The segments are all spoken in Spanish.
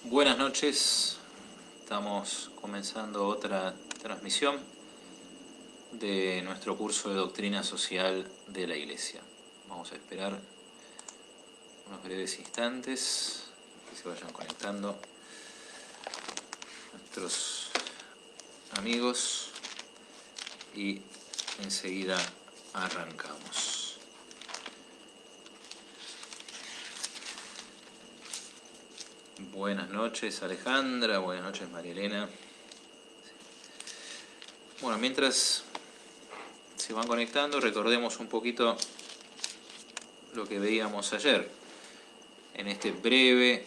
Buenas noches, estamos comenzando otra transmisión de nuestro curso de Doctrina Social de la Iglesia. Vamos a esperar unos breves instantes que se vayan conectando nuestros amigos y enseguida arrancamos. Buenas noches Alejandra, buenas noches María Elena. Bueno, mientras se van conectando, recordemos un poquito lo que veíamos ayer en este breve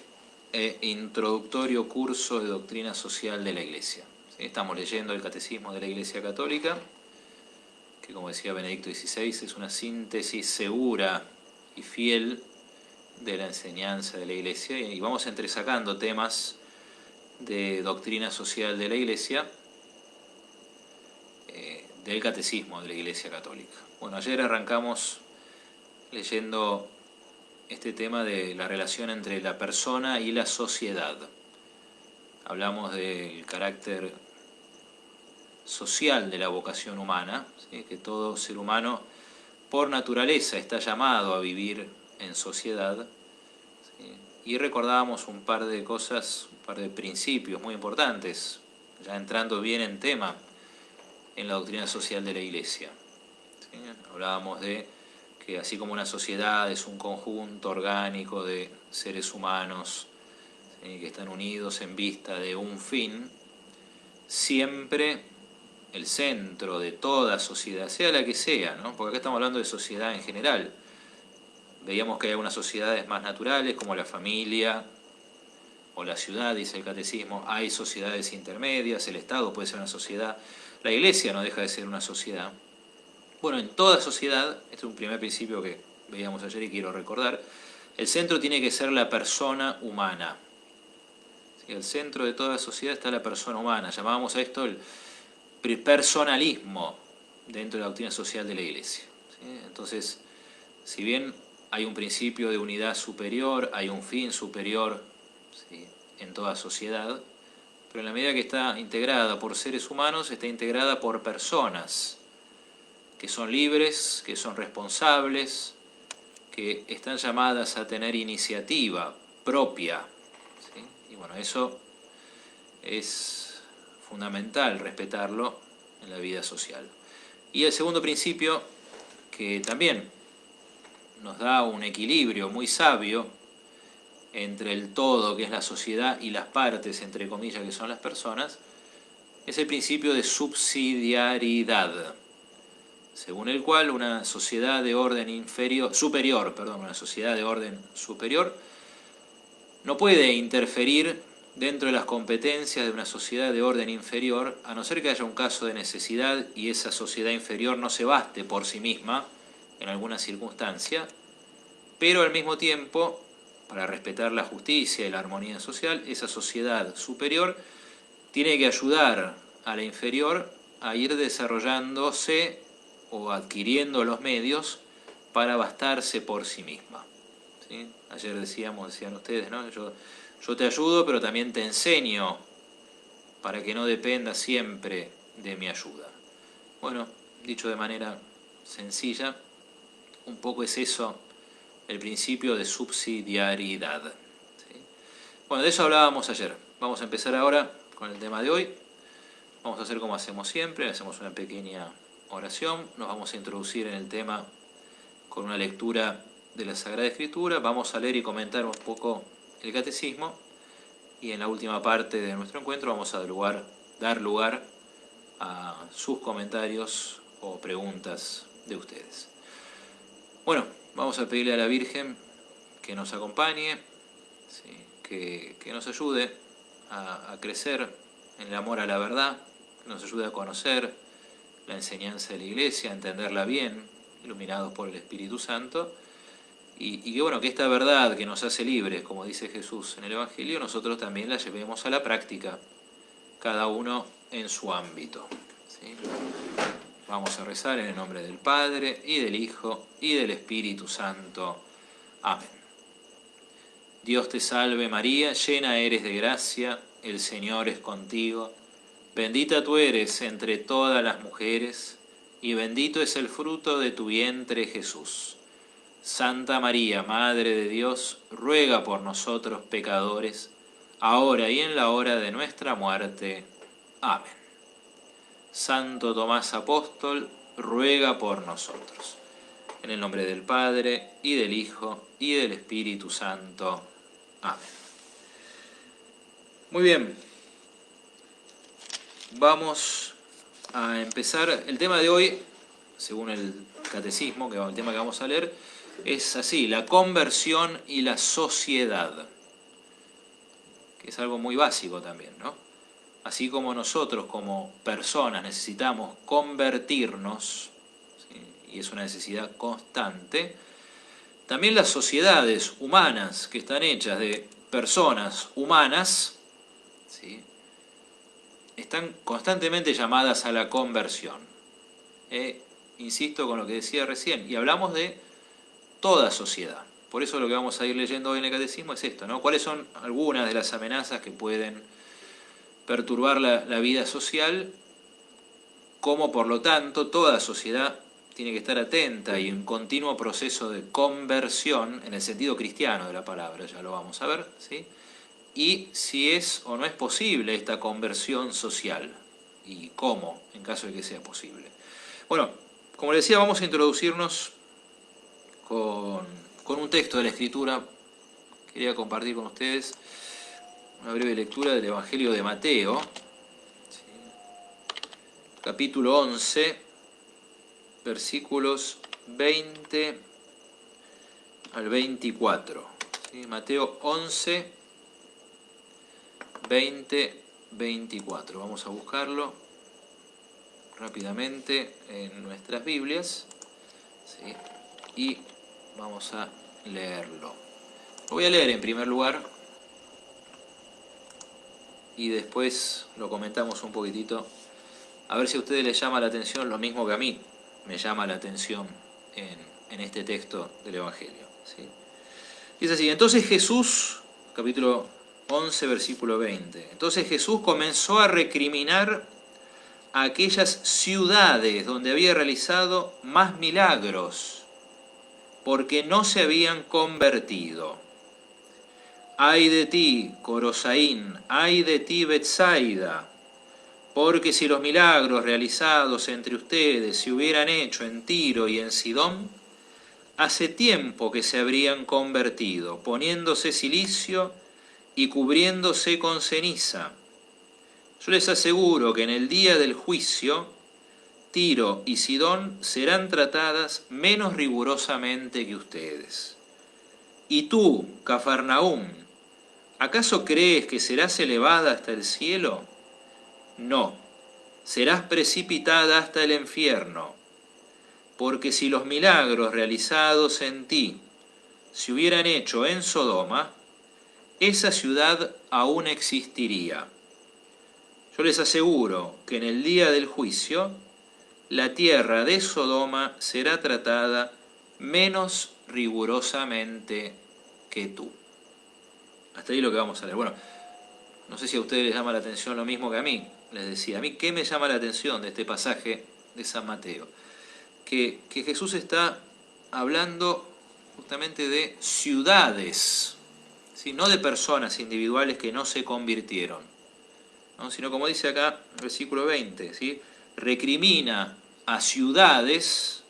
e introductorio curso de Doctrina Social de la Iglesia. Estamos leyendo el Catecismo de la Iglesia Católica, que como decía Benedicto XVI, es una síntesis segura y fiel de la enseñanza de la Iglesia, y vamos entresacando temas de doctrina social de la Iglesia del Catecismo de la Iglesia Católica. Bueno, ayer arrancamos leyendo este tema de la relación entre la persona y la sociedad. Hablamos del carácter social de la vocación humana, ¿sí? Que todo ser humano por naturaleza está llamado a vivir en sociedad, ¿sí? Y recordábamos un par de cosas, un par de principios muy importantes, ya entrando bien en tema en la doctrina social de la Iglesia, ¿sí? Hablábamos de que así como una sociedad es un conjunto orgánico de seres humanos, ¿sí?, que están unidos en vista de un fin, siempre el centro de toda sociedad, sea la que sea, ¿no? Porque acá estamos hablando de sociedad en general. Veíamos que hay algunas sociedades más naturales, como la familia o la ciudad, dice el Catecismo. Hay sociedades intermedias, el Estado puede ser una sociedad, la Iglesia no deja de ser una sociedad. Bueno, en toda sociedad, este es un primer principio que veíamos ayer y quiero recordar, el centro tiene que ser la persona humana. ¿Sí? El centro de toda sociedad está la persona humana. Llamábamos a esto el personalismo dentro de la doctrina social de la Iglesia, ¿sí? Entonces, si bien hay un principio de unidad superior, hay un fin superior, ¿sí?, en toda sociedad, pero en la medida que está integrada por seres humanos, está integrada por personas que son libres, que son responsables, que están llamadas a tener iniciativa propia, ¿sí? Y bueno, eso es fundamental respetarlo en la vida social. Y el segundo principio, que también nos da un equilibrio muy sabio entre el todo, que es la sociedad, y las partes, entre comillas, que son las personas, es el principio de subsidiariedad, según el cual una sociedad de orden una sociedad de orden superior no puede interferir dentro de las competencias de una sociedad de orden inferior, a no ser que haya un caso de necesidad y esa sociedad inferior no se baste por sí misma en alguna circunstancia, pero al mismo tiempo, para respetar la justicia y la armonía social, esa sociedad superior tiene que ayudar a la inferior a ir desarrollándose o adquiriendo los medios para bastarse por sí misma, ¿sí? Ayer decían ustedes, ¿no? Yo te ayudo, pero también te enseño para que no dependa siempre de mi ayuda. Bueno, dicho de manera sencilla, un poco es eso el principio de subsidiariedad, ¿sí? Bueno, de eso hablábamos ayer. Vamos a empezar ahora con el tema de hoy. Vamos a hacer como hacemos siempre, hacemos una pequeña oración, nos vamos a introducir en el tema con una lectura de la Sagrada Escritura, vamos a leer y comentar un poco el Catecismo, y en la última parte de nuestro encuentro vamos a dar lugar a sus comentarios o preguntas de ustedes. Bueno, vamos a pedirle a la Virgen que nos acompañe, ¿sí?, que nos ayude a crecer en el amor a la verdad, que nos ayude a conocer la enseñanza de la Iglesia, a entenderla bien, iluminados por el Espíritu Santo, y que bueno, que esta verdad que nos hace libres, como dice Jesús en el Evangelio, nosotros también la llevemos a la práctica, cada uno en su ámbito, ¿sí? Vamos a rezar en el nombre del Padre, y del Hijo, y del Espíritu Santo. Amén. Dios te salve María, llena eres de gracia, el Señor es contigo. Bendita tú eres entre todas las mujeres, y bendito es el fruto de tu vientre Jesús. Santa María, Madre de Dios, ruega por nosotros pecadores, ahora y en la hora de nuestra muerte. Amén. Santo Tomás Apóstol, ruega por nosotros. En el nombre del Padre, y del Hijo, y del Espíritu Santo. Amén. Muy bien. Vamos a empezar. El tema de hoy, según el catecismo, que es el tema que vamos a leer, es así: la conversión y la sociedad. Que es algo muy básico también, ¿no? Así como nosotros como personas necesitamos convertirnos, ¿sí? Y es una necesidad constante, también las sociedades humanas que están hechas de personas humanas, ¿sí?, están constantemente llamadas a la conversión. Insisto con lo que decía recién, y hablamos de toda sociedad. Por eso lo que vamos a ir leyendo hoy en el catecismo es esto, ¿no? ¿Cuáles son algunas de las amenazas que pueden perturbar la vida social? Cómo, por lo tanto, toda sociedad tiene que estar atenta y en continuo proceso de conversión, en el sentido cristiano de la palabra, ya lo vamos a ver, ¿sí? Y si es o no es posible esta conversión social, y cómo, en caso de que sea posible. Bueno, como les decía, vamos a introducirnos con un texto de la Escritura. Quería compartir con ustedes una breve lectura del Evangelio de Mateo, ¿sí?, capítulo 11, versículos 20 al 24. ¿Sí? Mateo 11, 20, 24. Vamos a buscarlo rápidamente en nuestras Biblias, ¿sí?, y vamos a leerlo. Lo voy a leer en primer lugar y después lo comentamos un poquitito, a ver si a ustedes les llama la atención lo mismo que a mí me llama la atención en este texto del Evangelio, ¿sí? Y es así: entonces Jesús, capítulo 11, versículo 20, entonces Jesús comenzó a recriminar a aquellas ciudades donde había realizado más milagros, porque no se habían convertido. Ay de ti, Corosaín, ay de ti, Betsaida, porque si los milagros realizados entre ustedes se hubieran hecho en Tiro y en Sidón, hace tiempo que se habrían convertido, poniéndose cilicio y cubriéndose con ceniza. Yo les aseguro que en el día del juicio, Tiro y Sidón serán tratadas menos rigurosamente que ustedes. Y tú, Cafarnaúm, ¿acaso crees que serás elevada hasta el cielo? No, serás precipitada hasta el infierno, porque si los milagros realizados en ti se hubieran hecho en Sodoma, esa ciudad aún existiría. Yo les aseguro que en el día del juicio, la tierra de Sodoma será tratada menos rigurosamente que tú. Hasta ahí lo que vamos a leer. Bueno, no sé si a ustedes les llama la atención lo mismo que a mí. Les decía, a mí, ¿qué me llama la atención de este pasaje de San Mateo? Que Jesús está hablando justamente de ciudades, ¿sí?, no de personas individuales que no se convirtieron, ¿no?, sino, como dice acá en el versículo 20, ¿sí?, recrimina a ciudades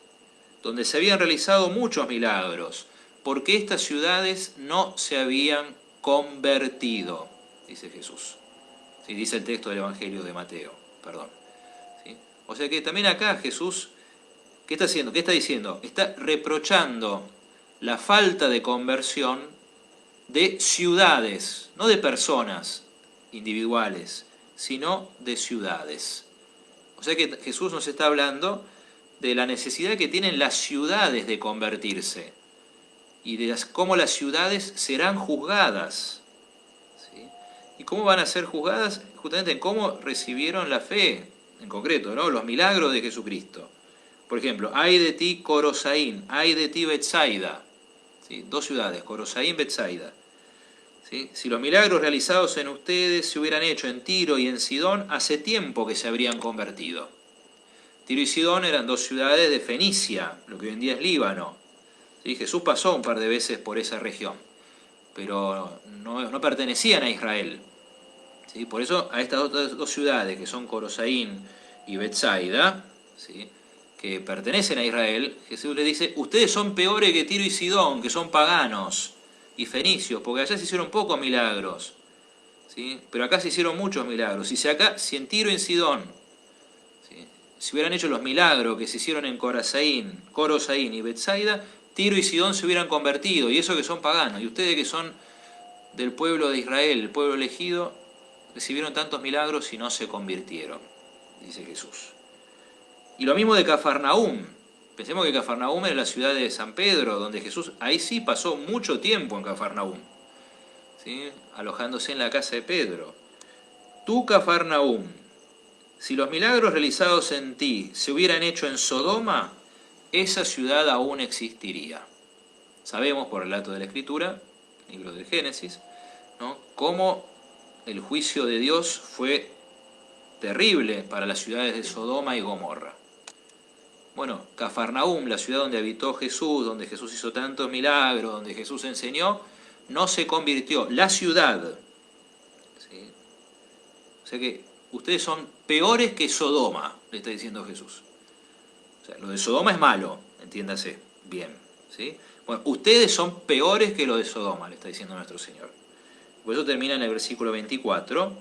donde se habían realizado muchos milagros, porque estas ciudades no se habían convertido, dice Jesús. ¿Sí? Dice el texto del Evangelio de Mateo, perdón. ¿Sí? O sea que también acá Jesús, ¿qué está haciendo? ¿Qué está diciendo? Está reprochando la falta de conversión de ciudades, no de personas individuales, sino de ciudades. O sea que Jesús nos está hablando de la necesidad que tienen las ciudades de convertirse y de cómo las ciudades serán juzgadas. ¿Sí? ¿Y cómo van a ser juzgadas? Justamente en cómo recibieron la fe, en concreto, ¿no?, los milagros de Jesucristo. Por ejemplo, ay de ti, Corosaín, ay de ti, Betsaida. ¿Sí? Dos ciudades, Corosaín, Betsaida. ¿sí? Si los milagros realizados en ustedes se hubieran hecho en Tiro y en Sidón, hace tiempo que se habrían convertido. Tiro y Sidón eran dos ciudades de Fenicia, lo que hoy en día es Líbano. ¿Sí? Jesús pasó un par de veces por esa región, pero no pertenecían a Israel. ¿Sí? Por eso a estas dos ciudades, que son Corosaín y Betsaida, ¿sí? que pertenecen a Israel, Jesús les dice, ustedes son peores que Tiro y Sidón, que son paganos y fenicios, porque allá se hicieron pocos milagros, ¿sí? Pero acá se hicieron muchos milagros. Si en Tiro y en Sidón, ¿sí? si hubieran hecho los milagros que se hicieron en Corosaín y Betsaida, Tiro y Sidón se hubieran convertido, y eso que son paganos, y ustedes que son del pueblo de Israel, el pueblo elegido, recibieron tantos milagros y no se convirtieron, dice Jesús. Y lo mismo de Cafarnaúm. Pensemos que Cafarnaúm era la ciudad de San Pedro, donde Jesús ahí sí pasó mucho tiempo en Cafarnaúm, ¿sí? alojándose en la casa de Pedro. Tú, Cafarnaúm, si los milagros realizados en ti se hubieran hecho en Sodoma, esa ciudad aún existiría. Sabemos por relato de la Escritura, libro del Génesis, ¿no? cómo el juicio de Dios fue terrible para las ciudades de Sodoma y Gomorra. Bueno, Cafarnaúm, la ciudad donde habitó Jesús, donde Jesús hizo tantos milagros, donde Jesús enseñó, no se convirtió. La ciudad, ¿sí? O sea que ustedes son peores que Sodoma, le está diciendo Jesús. O sea, lo de Sodoma es malo, entiéndase bien, ¿sí? Bueno, ustedes son peores que lo de Sodoma, le está diciendo nuestro Señor. Por eso termina en el versículo 24.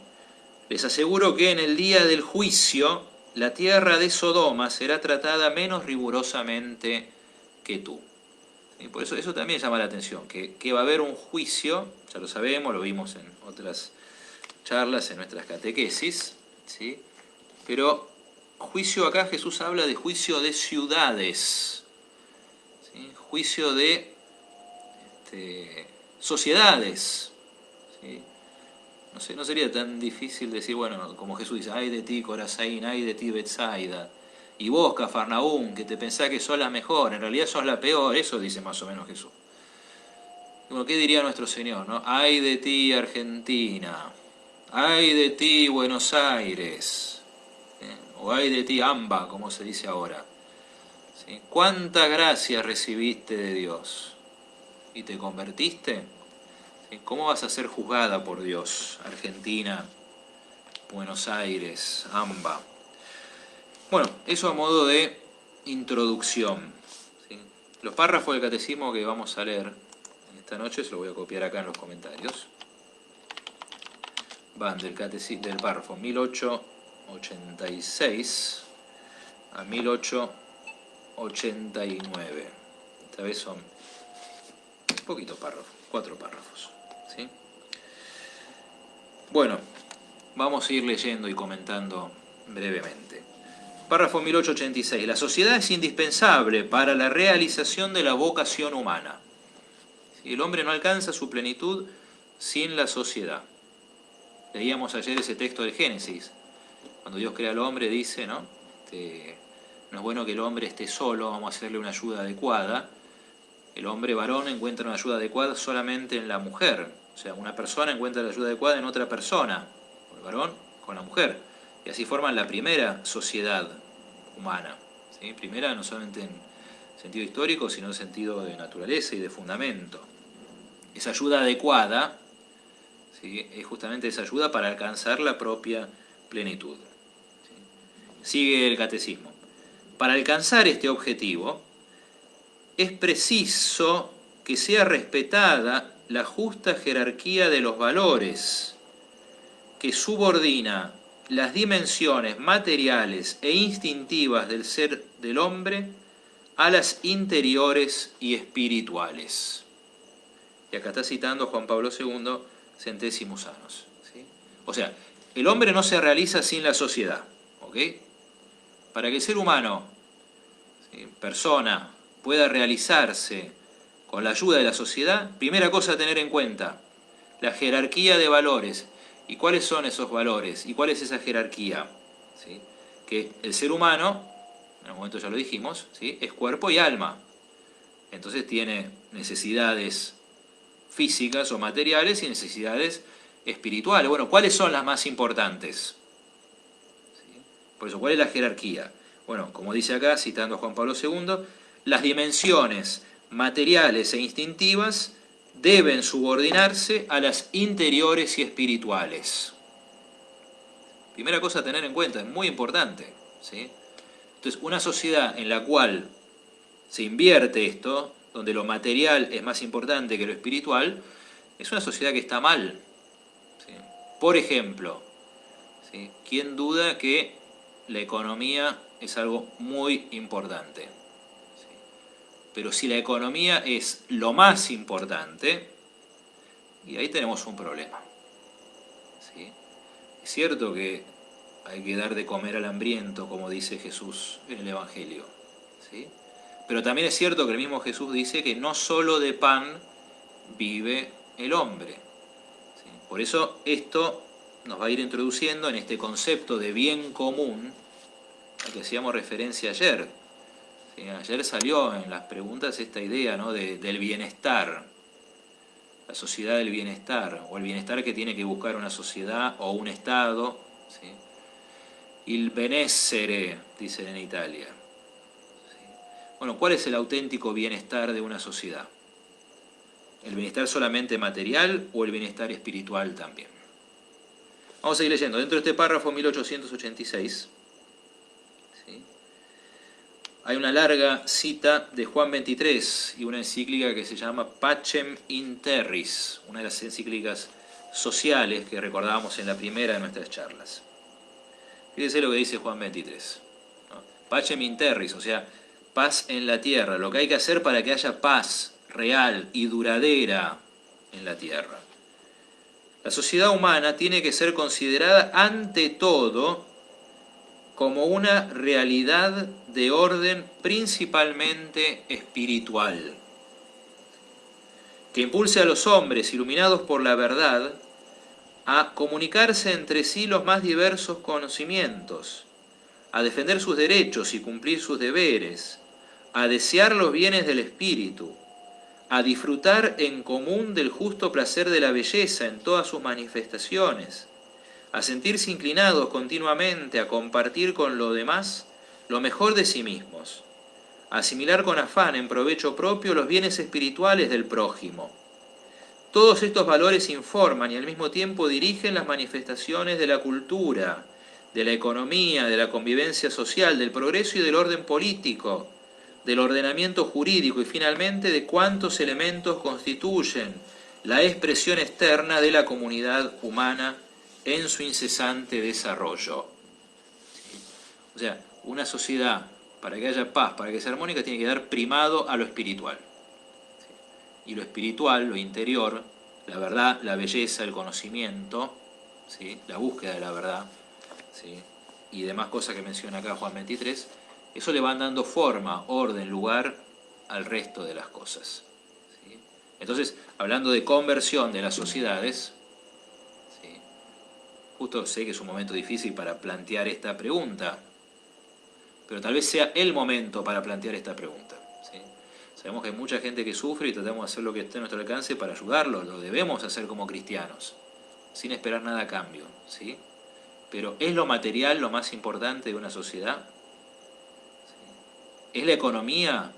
Les aseguro que en el día del juicio la tierra de Sodoma será tratada menos rigurosamente que tú. Y por eso también llama la atención, que va a haber un juicio, ya lo sabemos, lo vimos en otras charlas, en nuestras catequesis, ¿sí? Pero juicio acá Jesús habla de juicio de ciudades, ¿sí? Juicio de sociedades, ¿sí? No sería tan difícil decir, bueno, como Jesús dice, ay de ti Corazaín, ay de ti Betsaida, y vos Cafarnaúm, que te pensás que sos la mejor, en realidad sos la peor, eso dice más o menos Jesús. Bueno, ¿qué diría nuestro Señor, no? Ay de ti Argentina, ay de ti Buenos Aires, o ay de ti Amba, como se dice ahora. ¿Sí? ¿Cuánta gracia recibiste de Dios? ¿Y te convertiste? ¿Cómo vas a ser juzgada por Dios? Argentina, Buenos Aires, Amba. Bueno, eso a modo de introducción, ¿sí? Los párrafos del catecismo que vamos a leer esta noche, se lo voy a copiar acá en los comentarios, van del párrafo 1886 a 1889. Esta vez son poquitos párrafos, 4 párrafos. ¿Sí? Bueno, vamos a ir leyendo y comentando brevemente. Párrafo 1886. La sociedad es indispensable para la realización de la vocación humana. El hombre no alcanza su plenitud sin la sociedad. Leíamos ayer ese texto del Génesis. Cuando Dios crea al hombre dice, ¿no? No es bueno que el hombre esté solo, vamos a hacerle una ayuda adecuada. El hombre varón encuentra una ayuda adecuada solamente en la mujer. O sea, una persona encuentra la ayuda adecuada en otra persona. El varón con la mujer. Y así forman la primera sociedad humana. ¿Sí? Primera no solamente en sentido histórico, sino en sentido de naturaleza y de fundamento. Esa ayuda adecuada, ¿sí? es justamente esa ayuda para alcanzar la propia plenitud. ¿Sí? Sigue el catecismo. Para alcanzar este objetivo, es preciso que sea respetada la justa jerarquía de los valores, que subordina las dimensiones materiales e instintivas del ser del hombre a las interiores y espirituales. Y acá está citando Juan Pablo II, Centésimos Annus. ¿Sí? O sea, el hombre no se realiza sin la sociedad. ¿Ok? Para que el ser humano, ¿sí? persona, pueda realizarse con la ayuda de la sociedad, primera cosa a tener en cuenta, la jerarquía de valores. ¿Y cuáles son esos valores? ¿Y cuál es esa jerarquía? ¿Sí? Que el ser humano, en un momento ya lo dijimos, ¿sí? es cuerpo y alma. Entonces tiene necesidades físicas o materiales y necesidades espirituales. Bueno, ¿cuáles son las más importantes? ¿Sí? Por eso, ¿cuál es la jerarquía? Bueno, como dice acá, citando a Juan Pablo II, las dimensiones materiales e instintivas deben subordinarse a las interiores y espirituales. Primera cosa a tener en cuenta, es muy importante, ¿sí? Entonces, una sociedad en la cual se invierte esto, donde lo material es más importante que lo espiritual, es una sociedad que está mal, ¿sí? Por ejemplo, ¿sí? ¿Quién duda que la economía es algo muy importante? ¿Sí? Pero si la economía es lo más importante, y ahí tenemos un problema, ¿sí? Es cierto que hay que dar de comer al hambriento, como dice Jesús en el Evangelio, ¿sí? Pero también es cierto que el mismo Jesús dice que no solo de pan vive el hombre, ¿sí? Por eso esto nos va a ir introduciendo en este concepto de bien común al que hacíamos referencia ayer, ¿sí? Ayer salió en las preguntas esta idea, ¿no?, del bienestar, la sociedad del bienestar, o el bienestar que tiene que buscar una sociedad o un Estado, ¿sí? Il benessere, dicen en Italia. ¿Sí? Bueno, ¿cuál es el auténtico bienestar de una sociedad? ¿El bienestar solamente material o el bienestar espiritual también? Vamos a seguir leyendo. Dentro de este párrafo 1886, ¿sí?, hay una larga cita de Juan XXIII y una encíclica que se llama Pacem in Terris, una de las encíclicas sociales que recordábamos en la primera de nuestras charlas. Fíjense lo que dice Juan XXIII, ¿no? Pacem in Terris, o sea, paz en la tierra, lo que hay que hacer para que haya paz real y duradera en la tierra. La sociedad humana tiene que ser considerada ante todo como una realidad de orden principalmente espiritual, que impulse a los hombres iluminados por la verdad a comunicarse entre sí los más diversos conocimientos, a defender sus derechos y cumplir sus deberes, a desear los bienes del espíritu, a disfrutar en común del justo placer de la belleza en todas sus manifestaciones, a sentirse inclinados continuamente a compartir con los demás lo mejor de sí mismos, a asimilar con afán en provecho propio los bienes espirituales del prójimo. Todos estos valores informan y al mismo tiempo dirigen las manifestaciones de la cultura, de la economía, de la convivencia social, del progreso y del orden político, del ordenamiento jurídico y finalmente de cuántos elementos constituyen la expresión externa de la comunidad humana en su incesante desarrollo. O sea, una sociedad, para que haya paz, para que sea armónica, tiene que dar primado a lo espiritual. Y lo espiritual, lo interior, la verdad, la belleza, el conocimiento, ¿sí?, la búsqueda de la verdad, ¿sí?, y demás cosas que menciona acá Juan 23, eso le van dando forma, orden, lugar al resto de las cosas, ¿sí? Entonces, hablando de conversión de las sociedades, ¿sí?, justo sé que es un momento difícil para plantear esta pregunta, pero tal vez sea el momento para plantear esta pregunta, ¿sí? Sabemos que hay mucha gente que sufre y tratamos de hacer lo que esté a nuestro alcance para ayudarlos, lo debemos hacer como cristianos, sin esperar nada a cambio, ¿sí? Pero ¿es lo material lo más importante de una sociedad? ¿Sí? ¿Es la economía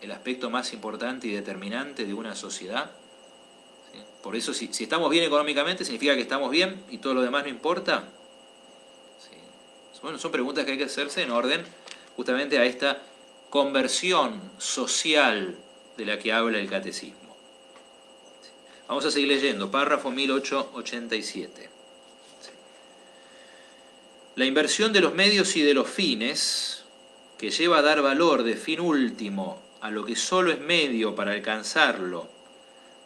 el aspecto más importante y determinante de una sociedad? ¿Sí? Por eso, si estamos bien económicamente, ¿significa que estamos bien y todo lo demás no importa? ¿Sí? Bueno, son preguntas que hay que hacerse en orden justamente a esta conversión social de la que habla el catecismo. Vamos a seguir leyendo, párrafo 1887. La inversión de los medios y de los fines, que lleva a dar valor de fin último a lo que solo es medio para alcanzarlo,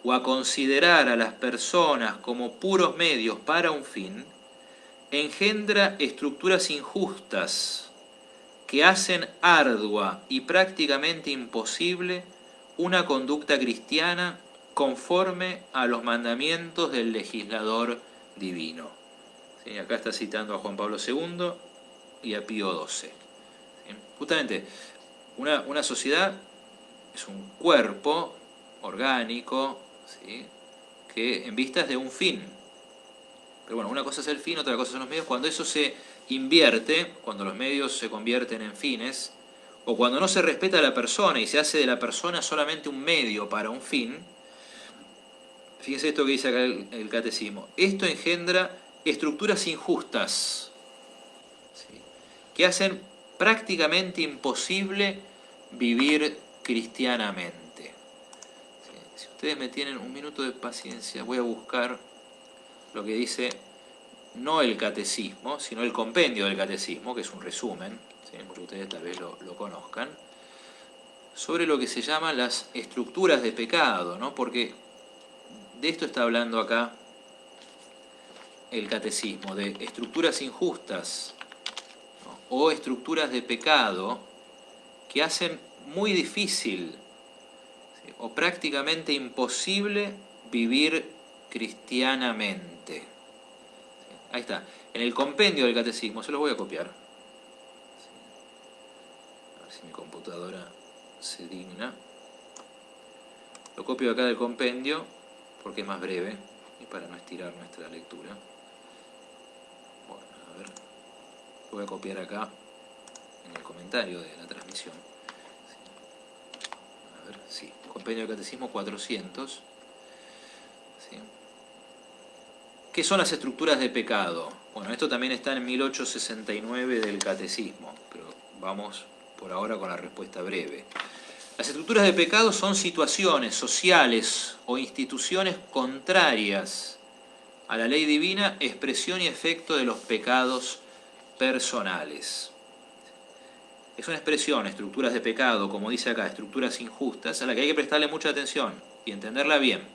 o a considerar a las personas como puros medios para un fin, engendra estructuras injustas que hacen ardua y prácticamente imposible una conducta cristiana conforme a los mandamientos del legislador divino. ¿Sí? Acá está citando a Juan Pablo II y a Pío XII. ¿Sí? Justamente, una sociedad es un cuerpo orgánico, ¿sí? Que en vistas de un fin. Pero bueno, una cosa es el fin, otra cosa son los medios. Cuando eso se invierte, cuando los medios se convierten en fines, o cuando no se respeta a la persona y se hace de la persona solamente un medio para un fin, fíjense esto que dice acá el catecismo. Esto engendra estructuras injustas, ¿sí? Que hacen prácticamente imposible vivir cristianamente. ¿Sí? Si ustedes me tienen un minuto de paciencia, voy a buscar lo que dice no el catecismo, sino el compendio del catecismo, que es un resumen, ¿sí? Muchos de ustedes tal vez lo conozcan, sobre lo que se llaman las estructuras de pecado, ¿no? Porque de esto está hablando acá el catecismo, de estructuras injustas, ¿no? O estructuras de pecado que hacen muy difícil, ¿sí? O prácticamente imposible vivir cristianamente. ¿Sí? Ahí está, en el compendio del catecismo, se lo voy a copiar. ¿Sí? A ver si mi computadora se digna. Lo copio acá del compendio porque es más breve y para no estirar nuestra lectura. Bueno, a ver, lo voy a copiar acá en el comentario de la transmisión. A ver, sí, compendio del catecismo 400. ¿Sí? ¿Qué son las estructuras de pecado? Bueno, esto también está en 1869 del catecismo, pero vamos por ahora con la respuesta breve. Las estructuras de pecado son situaciones sociales o instituciones contrarias a la ley divina, expresión y efecto de los pecados personales. Es una expresión, estructuras de pecado, como dice acá, estructuras injustas, a la que hay que prestarle mucha atención y entenderla bien.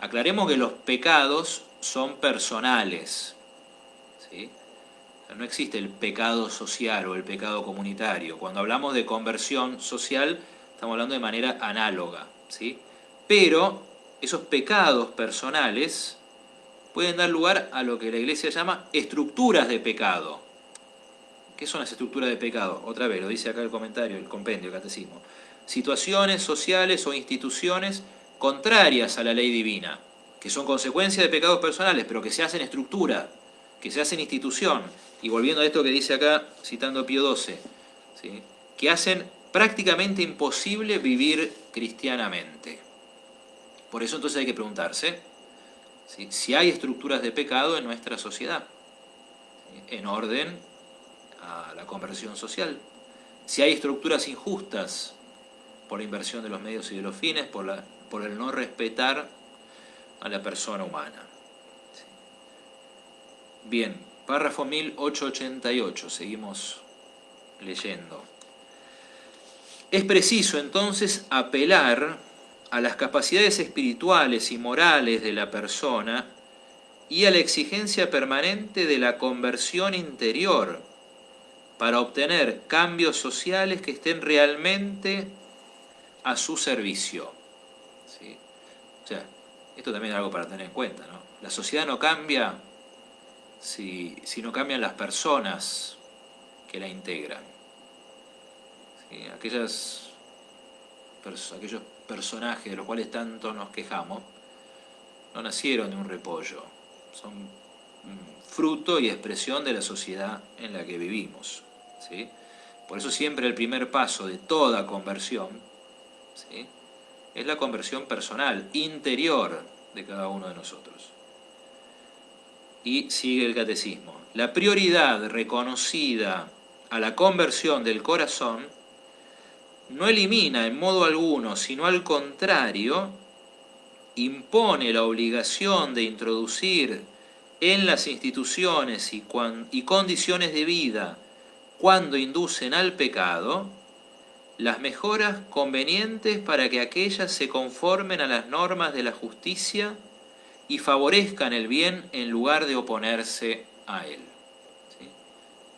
Aclaremos que los pecados son personales, ¿sí? No existe el pecado social o el pecado comunitario. Cuando hablamos de conversión social, estamos hablando de manera análoga, ¿sí? Pero esos pecados personales pueden dar lugar a lo que la Iglesia llama estructuras de pecado. ¿Qué son las estructuras de pecado? Otra vez, lo dice acá el comentario, el compendio, el catecismo. Situaciones sociales o instituciones contrarias a la ley divina, que son consecuencia de pecados personales, pero que se hacen estructura, que se hacen institución. Y volviendo a esto que dice acá, citando Pío XII, ¿sí? Que hacen prácticamente imposible vivir cristianamente. Por eso entonces hay que preguntarse, ¿sí? Si hay estructuras de pecado en nuestra sociedad, ¿sí? En orden a la conversión social. Si hay estructuras injustas por la inversión de los medios y de los fines, por el no respetar a la persona humana. ¿Sí? Bien, párrafo 1888, seguimos leyendo. Es preciso entonces apelar a las capacidades espirituales y morales de la persona y a la exigencia permanente de la conversión interior para obtener cambios sociales que estén realmente a su servicio. ¿Sí? O sea, esto también es algo para tener en cuenta, ¿no? La sociedad no cambia si no cambian las personas que la integran. ¿Sí? Aquellos personajes de los cuales tanto nos quejamos no nacieron de un repollo, son fruto y expresión de la sociedad en la que vivimos. ¿Sí? Por eso siempre el primer paso de toda conversión, ¿sí? Es la conversión personal, interior de cada uno de nosotros. Y sigue el catecismo. La prioridad reconocida a la conversión del corazón no elimina en modo alguno, sino al contrario, impone la obligación de introducir en las instituciones y condiciones de vida, cuando inducen al pecado, las mejoras convenientes para que aquellas se conformen a las normas de la justicia y favorezcan el bien en lugar de oponerse a él. ¿Sí?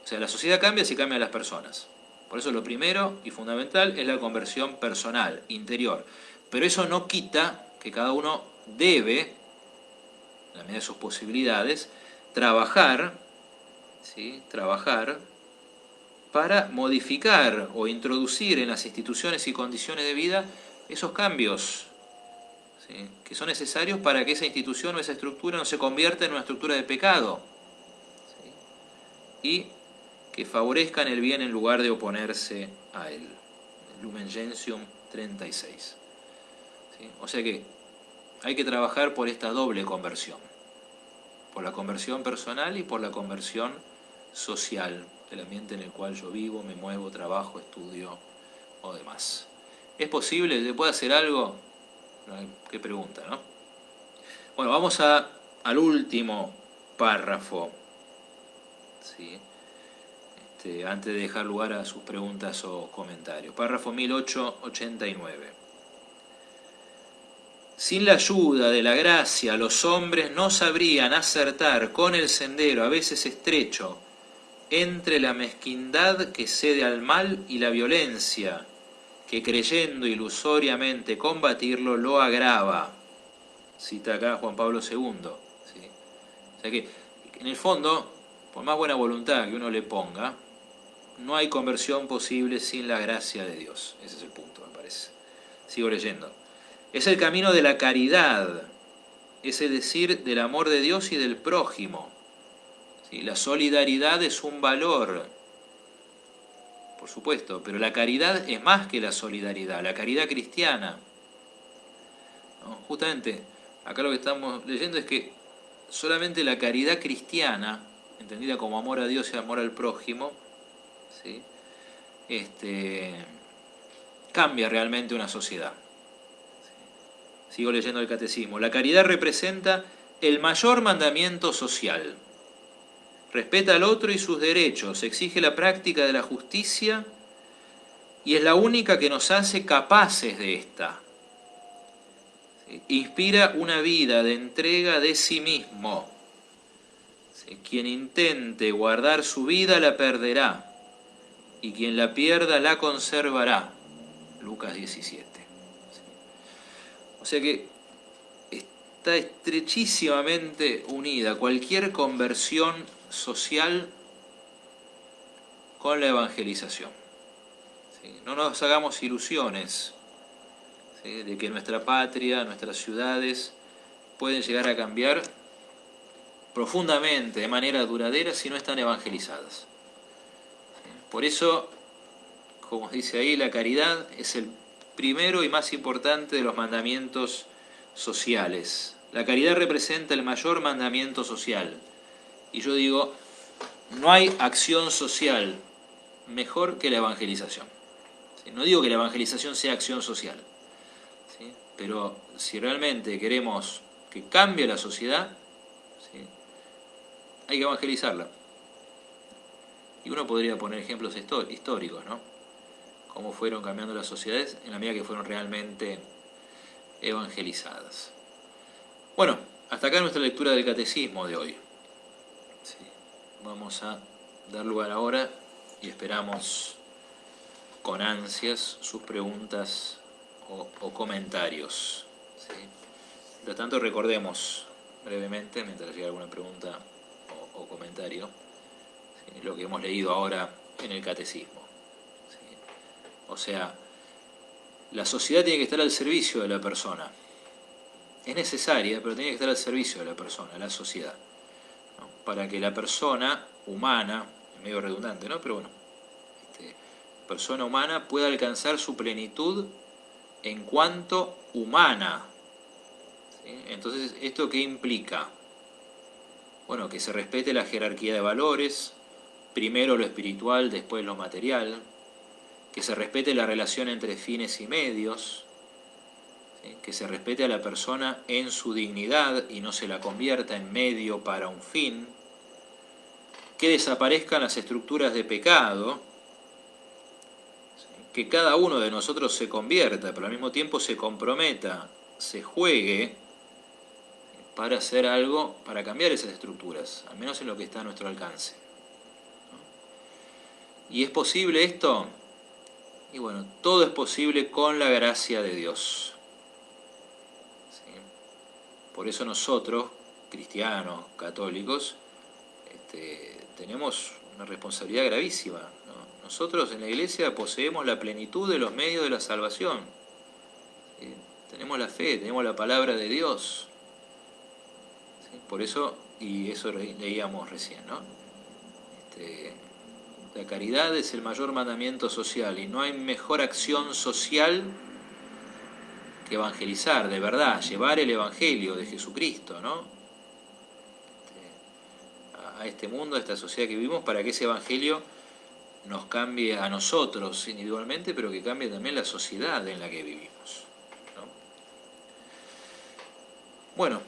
O sea, la sociedad cambia si cambian las personas. Por eso lo primero y fundamental es la conversión personal, interior. Pero eso no quita que cada uno debe, en la medida de sus posibilidades, trabajar, ¿sí? Trabajar para modificar o introducir en las instituciones y condiciones de vida esos cambios, ¿sí?, que son necesarios para que esa institución o esa estructura no se convierta en una estructura de pecado, ¿sí?, y que favorezcan el bien en lugar de oponerse a él. Lumen Gentium 36. ¿Sí? O sea que hay que trabajar por esta doble conversión, por la conversión personal y por la conversión social, del ambiente en el cual yo vivo, me muevo, trabajo, estudio o demás. ¿Es posible? ¿Se puede hacer algo? Qué pregunta, ¿no? Bueno, vamos al último párrafo, ¿sí?, antes de dejar lugar a sus preguntas o comentarios. Párrafo 1889. Sin la ayuda de la gracia, los hombres no sabrían acertar con el sendero, a veces estrecho, entre la mezquindad que cede al mal y la violencia, que creyendo ilusoriamente combatirlo, lo agrava. Cita acá Juan Pablo II. ¿Sí? O sea que, en el fondo, por más buena voluntad que uno le ponga, no hay conversión posible sin la gracia de Dios. Ese es el punto, me parece. Sigo leyendo. Es el camino de la caridad, es decir, del amor de Dios y del prójimo. ¿Sí? La solidaridad es un valor, por supuesto, pero la caridad es más que la solidaridad, la caridad cristiana, ¿no? Justamente, acá lo que estamos leyendo es que solamente la caridad cristiana, entendida como amor a Dios y amor al prójimo, ¿sí?, cambia realmente una sociedad. Sigo leyendo el catecismo. La caridad representa el mayor mandamiento social. Respeta al otro y sus derechos, exige la práctica de la justicia y es la única que nos hace capaces de esta. Inspira una vida de entrega de sí mismo. Quien intente guardar su vida la perderá, y quien la pierda la conservará. Lucas 17. O sea que está estrechísimamente unida cualquier conversión social con la evangelización. ¿Sí? No nos hagamos ilusiones, ¿sí?, de que nuestra patria, nuestras ciudades pueden llegar a cambiar profundamente, de manera duradera, si no están evangelizadas. ¿Sí? Por eso, como dice ahí, la caridad es el primero y más importante de los mandamientos sociales. La caridad representa el mayor mandamiento social. Y yo digo, no hay acción social mejor que la evangelización. ¿Sí? No digo que la evangelización sea acción social, ¿sí?, pero si realmente queremos que cambie la sociedad, ¿sí?, hay que evangelizarla. Y uno podría poner ejemplos históricos, ¿no?, cómo fueron cambiando las sociedades en la medida que fueron realmente evangelizadas. Bueno, hasta acá nuestra lectura del catecismo de hoy. Sí. Vamos a dar lugar ahora y esperamos con ansias sus preguntas o comentarios. ¿Sí? Mientras tanto, recordemos brevemente, mientras llega alguna pregunta o comentario, ¿sí?, lo que hemos leído ahora en el catecismo. ¿Sí? O sea, la sociedad tiene que estar al servicio de la persona. Es necesaria, pero tiene que estar al servicio de la persona, la sociedad, ¿no?, para que la persona humana, medio redundante, ¿no?, pero bueno, persona humana pueda alcanzar su plenitud en cuanto humana. ¿Sí? Entonces, ¿esto qué implica? Bueno, que se respete la jerarquía de valores, primero lo espiritual, después lo material, que se respete la relación entre fines y medios, ¿sí?, que se respete a la persona en su dignidad y no se la convierta en medio para un fin, que desaparezcan las estructuras de pecado, ¿sí?, que cada uno de nosotros se convierta, pero al mismo tiempo se comprometa, se juegue para hacer algo, para cambiar esas estructuras, al menos en lo que está a nuestro alcance. ¿Y es posible esto? Y bueno, todo es posible con la gracia de Dios. ¿Sí? Por eso nosotros, cristianos, católicos, tenemos una responsabilidad gravísima, ¿no? Nosotros en la Iglesia poseemos la plenitud de los medios de la salvación. ¿Sí? Tenemos la fe, tenemos la palabra de Dios. ¿Sí? Por eso, y eso leíamos recién, ¿no? La caridad es el mayor mandamiento social y no hay mejor acción social que evangelizar, de verdad, llevar el evangelio de Jesucristo, ¿no? A este mundo, a esta sociedad que vivimos, para que ese evangelio nos cambie a nosotros individualmente, pero que cambie también la sociedad en la que vivimos, ¿no? Bueno,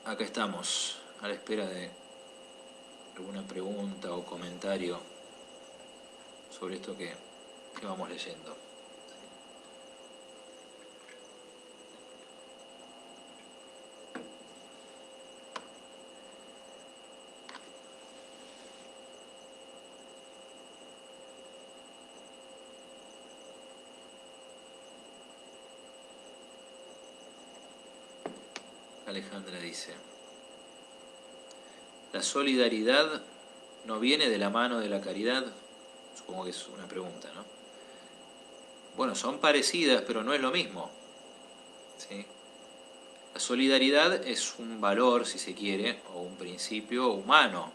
acá estamos, a la espera de alguna pregunta o comentario sobre esto que vamos leyendo. Alejandra dice: ¿la solidaridad no viene de la mano de la caridad? Supongo que es una pregunta, ¿no? Bueno, son parecidas, pero no es lo mismo, ¿sí? La solidaridad es un valor, si se quiere, o un principio humano.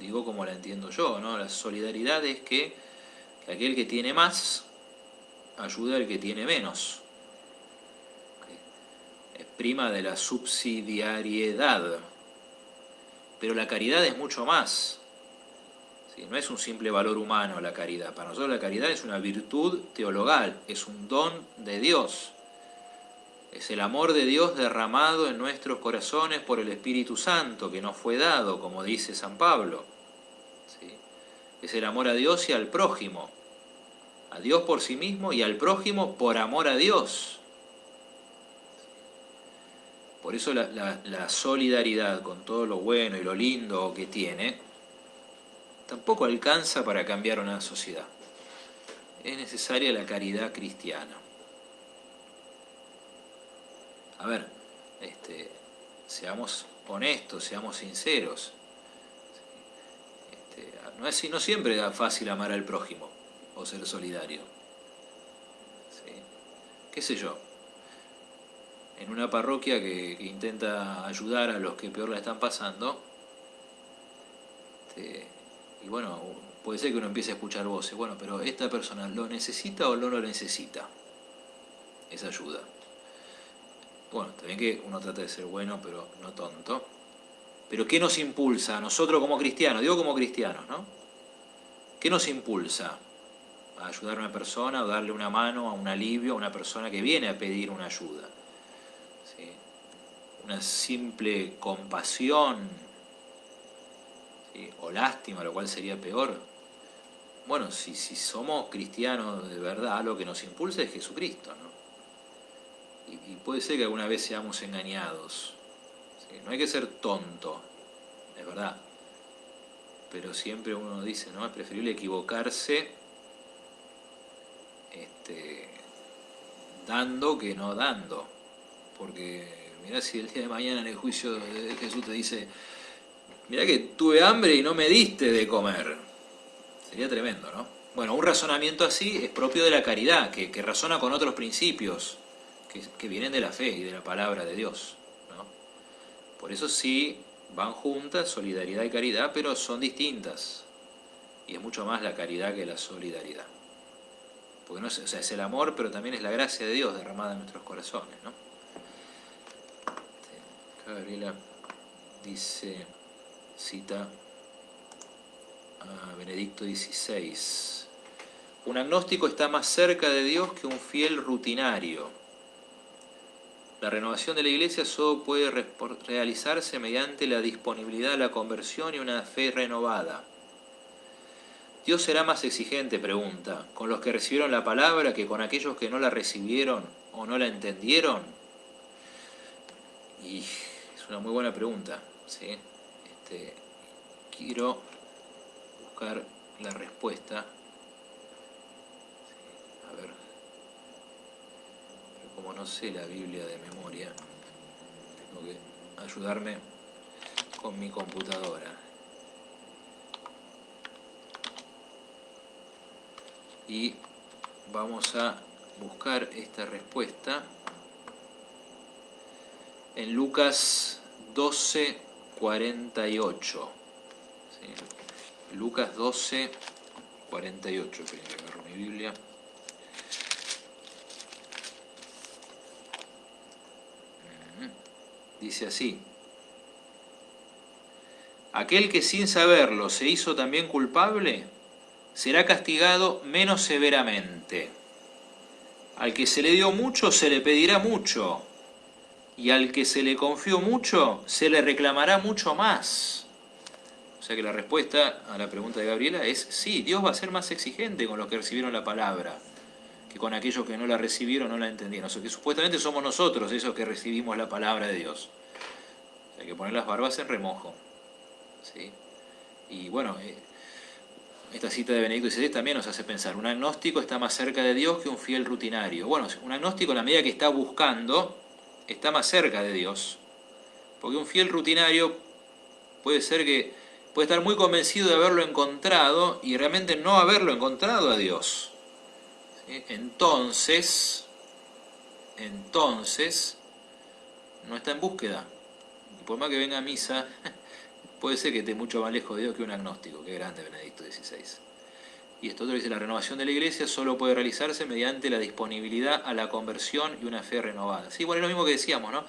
Digo como la entiendo yo, ¿no? La solidaridad es que aquel que tiene más ayuda al que tiene menos. Es prima de la subsidiariedad. Pero la caridad es mucho más. ¿Sí? No es un simple valor humano la caridad. Para nosotros la caridad es una virtud teologal, es un don de Dios. Es el amor de Dios derramado en nuestros corazones por el Espíritu Santo que nos fue dado, como dice San Pablo. ¿Sí? Es el amor a Dios y al prójimo. A Dios por sí mismo y al prójimo por amor a Dios. Por eso la solidaridad con todo lo bueno y lo lindo que tiene, tampoco alcanza para cambiar una sociedad. Es necesaria la caridad cristiana. A ver, seamos honestos, seamos sinceros. No siempre es fácil amar al prójimo o ser solidario. ¿Sí? ¿Qué sé yo? En una parroquia que intenta ayudar a los que peor la están pasando, y bueno, puede ser que uno empiece a escuchar voces, bueno, pero esta persona ¿lo necesita o no lo necesita? Esa ayuda. Bueno, también que uno trata de ser bueno, pero no tonto. Pero ¿qué nos impulsa a nosotros como cristianos? Digo como cristianos, ¿no? ¿Qué nos impulsa a ayudar a una persona o darle una mano, a un alivio a una persona que viene a pedir una ayuda? ¿Sí? Una simple compasión, ¿sí? O lástima, lo cual sería peor. Bueno, si somos cristianos de verdad, lo que nos impulsa es Jesucristo, ¿no? Y puede ser que alguna vez seamos engañados. ¿Sí? No hay que ser tonto, es verdad. Pero siempre uno dice, ¿no? Es preferible equivocarse dando que no dando. Porque mirá si el día de mañana en el juicio de Jesús te dice, mirá que tuve hambre y no me diste de comer. Sería tremendo, ¿no? Bueno, un razonamiento así es propio de la caridad, que razona con otros principios que vienen de la fe y de la palabra de Dios, ¿no? Por eso sí van juntas solidaridad y caridad, pero son distintas. Y es mucho más la caridad que la solidaridad. Porque no es, o sea, es el amor, pero también es la gracia de Dios derramada en nuestros corazones, ¿no? Gabriela dice, cita a Benedicto XVI: un agnóstico está más cerca de Dios que un fiel rutinario. La renovación de la Iglesia solo puede realizarse mediante la disponibilidad a la conversión y una fe renovada. ¿Dios será más exigente, pregunta, con los que recibieron la palabra que con aquellos que no la recibieron o no la entendieron? Y es una muy buena pregunta, ¿sí? Quiero buscar la respuesta. A ver, pero como no sé la Biblia de memoria, tengo que ayudarme con mi computadora. Y vamos a buscar esta respuesta en Lucas 12, 48. ¿Sí? Lucas 12, 48. Esperen que agarro mi Biblia. Dice así: aquel que sin saberlo se hizo también culpable, será castigado menos severamente. Al que se le dio mucho, se le pedirá mucho, y al que se le confió mucho, se le reclamará mucho más. O sea que la respuesta a la pregunta de Gabriela es sí, Dios va a ser más exigente con los que recibieron la palabra que con aquellos que no la recibieron, no la entendieron. O sea que supuestamente somos nosotros esos que recibimos la palabra de Dios. Hay que poner las barbas en remojo. ¿Sí? Y bueno, esta cita de Benedicto XVI también nos hace pensar, un agnóstico está más cerca de Dios que un fiel rutinario. Bueno, un agnóstico en la medida que está buscando, está más cerca de Dios. Porque un fiel rutinario puede estar muy convencido de haberlo encontrado y realmente no haberlo encontrado a Dios. ¿Sí? Entonces, no está en búsqueda. Y por más que venga a misa, puede ser que esté mucho más lejos de Dios que un agnóstico. Qué grande Benedicto XVI. Y esto otro dice, la renovación de la Iglesia solo puede realizarse mediante la disponibilidad a la conversión y una fe renovada. Sí, bueno, es lo mismo que decíamos, ¿no?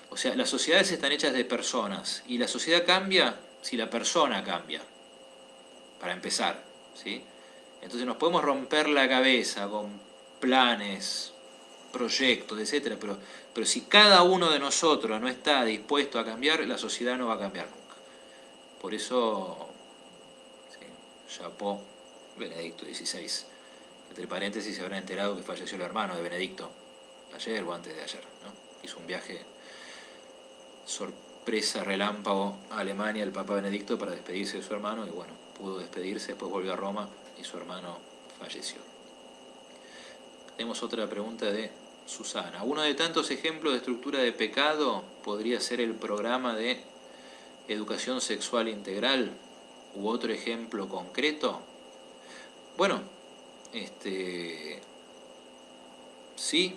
O sea, las sociedades están hechas de personas y la sociedad cambia si la persona cambia, para empezar, ¿sí? Entonces nos podemos romper la cabeza con planes, proyectos, etcétera, pero si cada uno de nosotros no está dispuesto a cambiar, la sociedad no va a cambiar nunca. Por eso, sí, chapó Benedicto XVI. Entre paréntesis se habrán enterado que falleció el hermano de Benedicto, ayer o antes de ayer, ¿no? Hizo un viaje sorpresa, relámpago a Alemania, el Papa Benedicto, para despedirse de su hermano, y bueno, pudo despedirse, después volvió a Roma y su hermano falleció. Tenemos otra pregunta de Susana. Uno de tantos ejemplos de estructura de pecado podría ser el programa de educación sexual integral, u otro ejemplo concreto. Bueno, sí,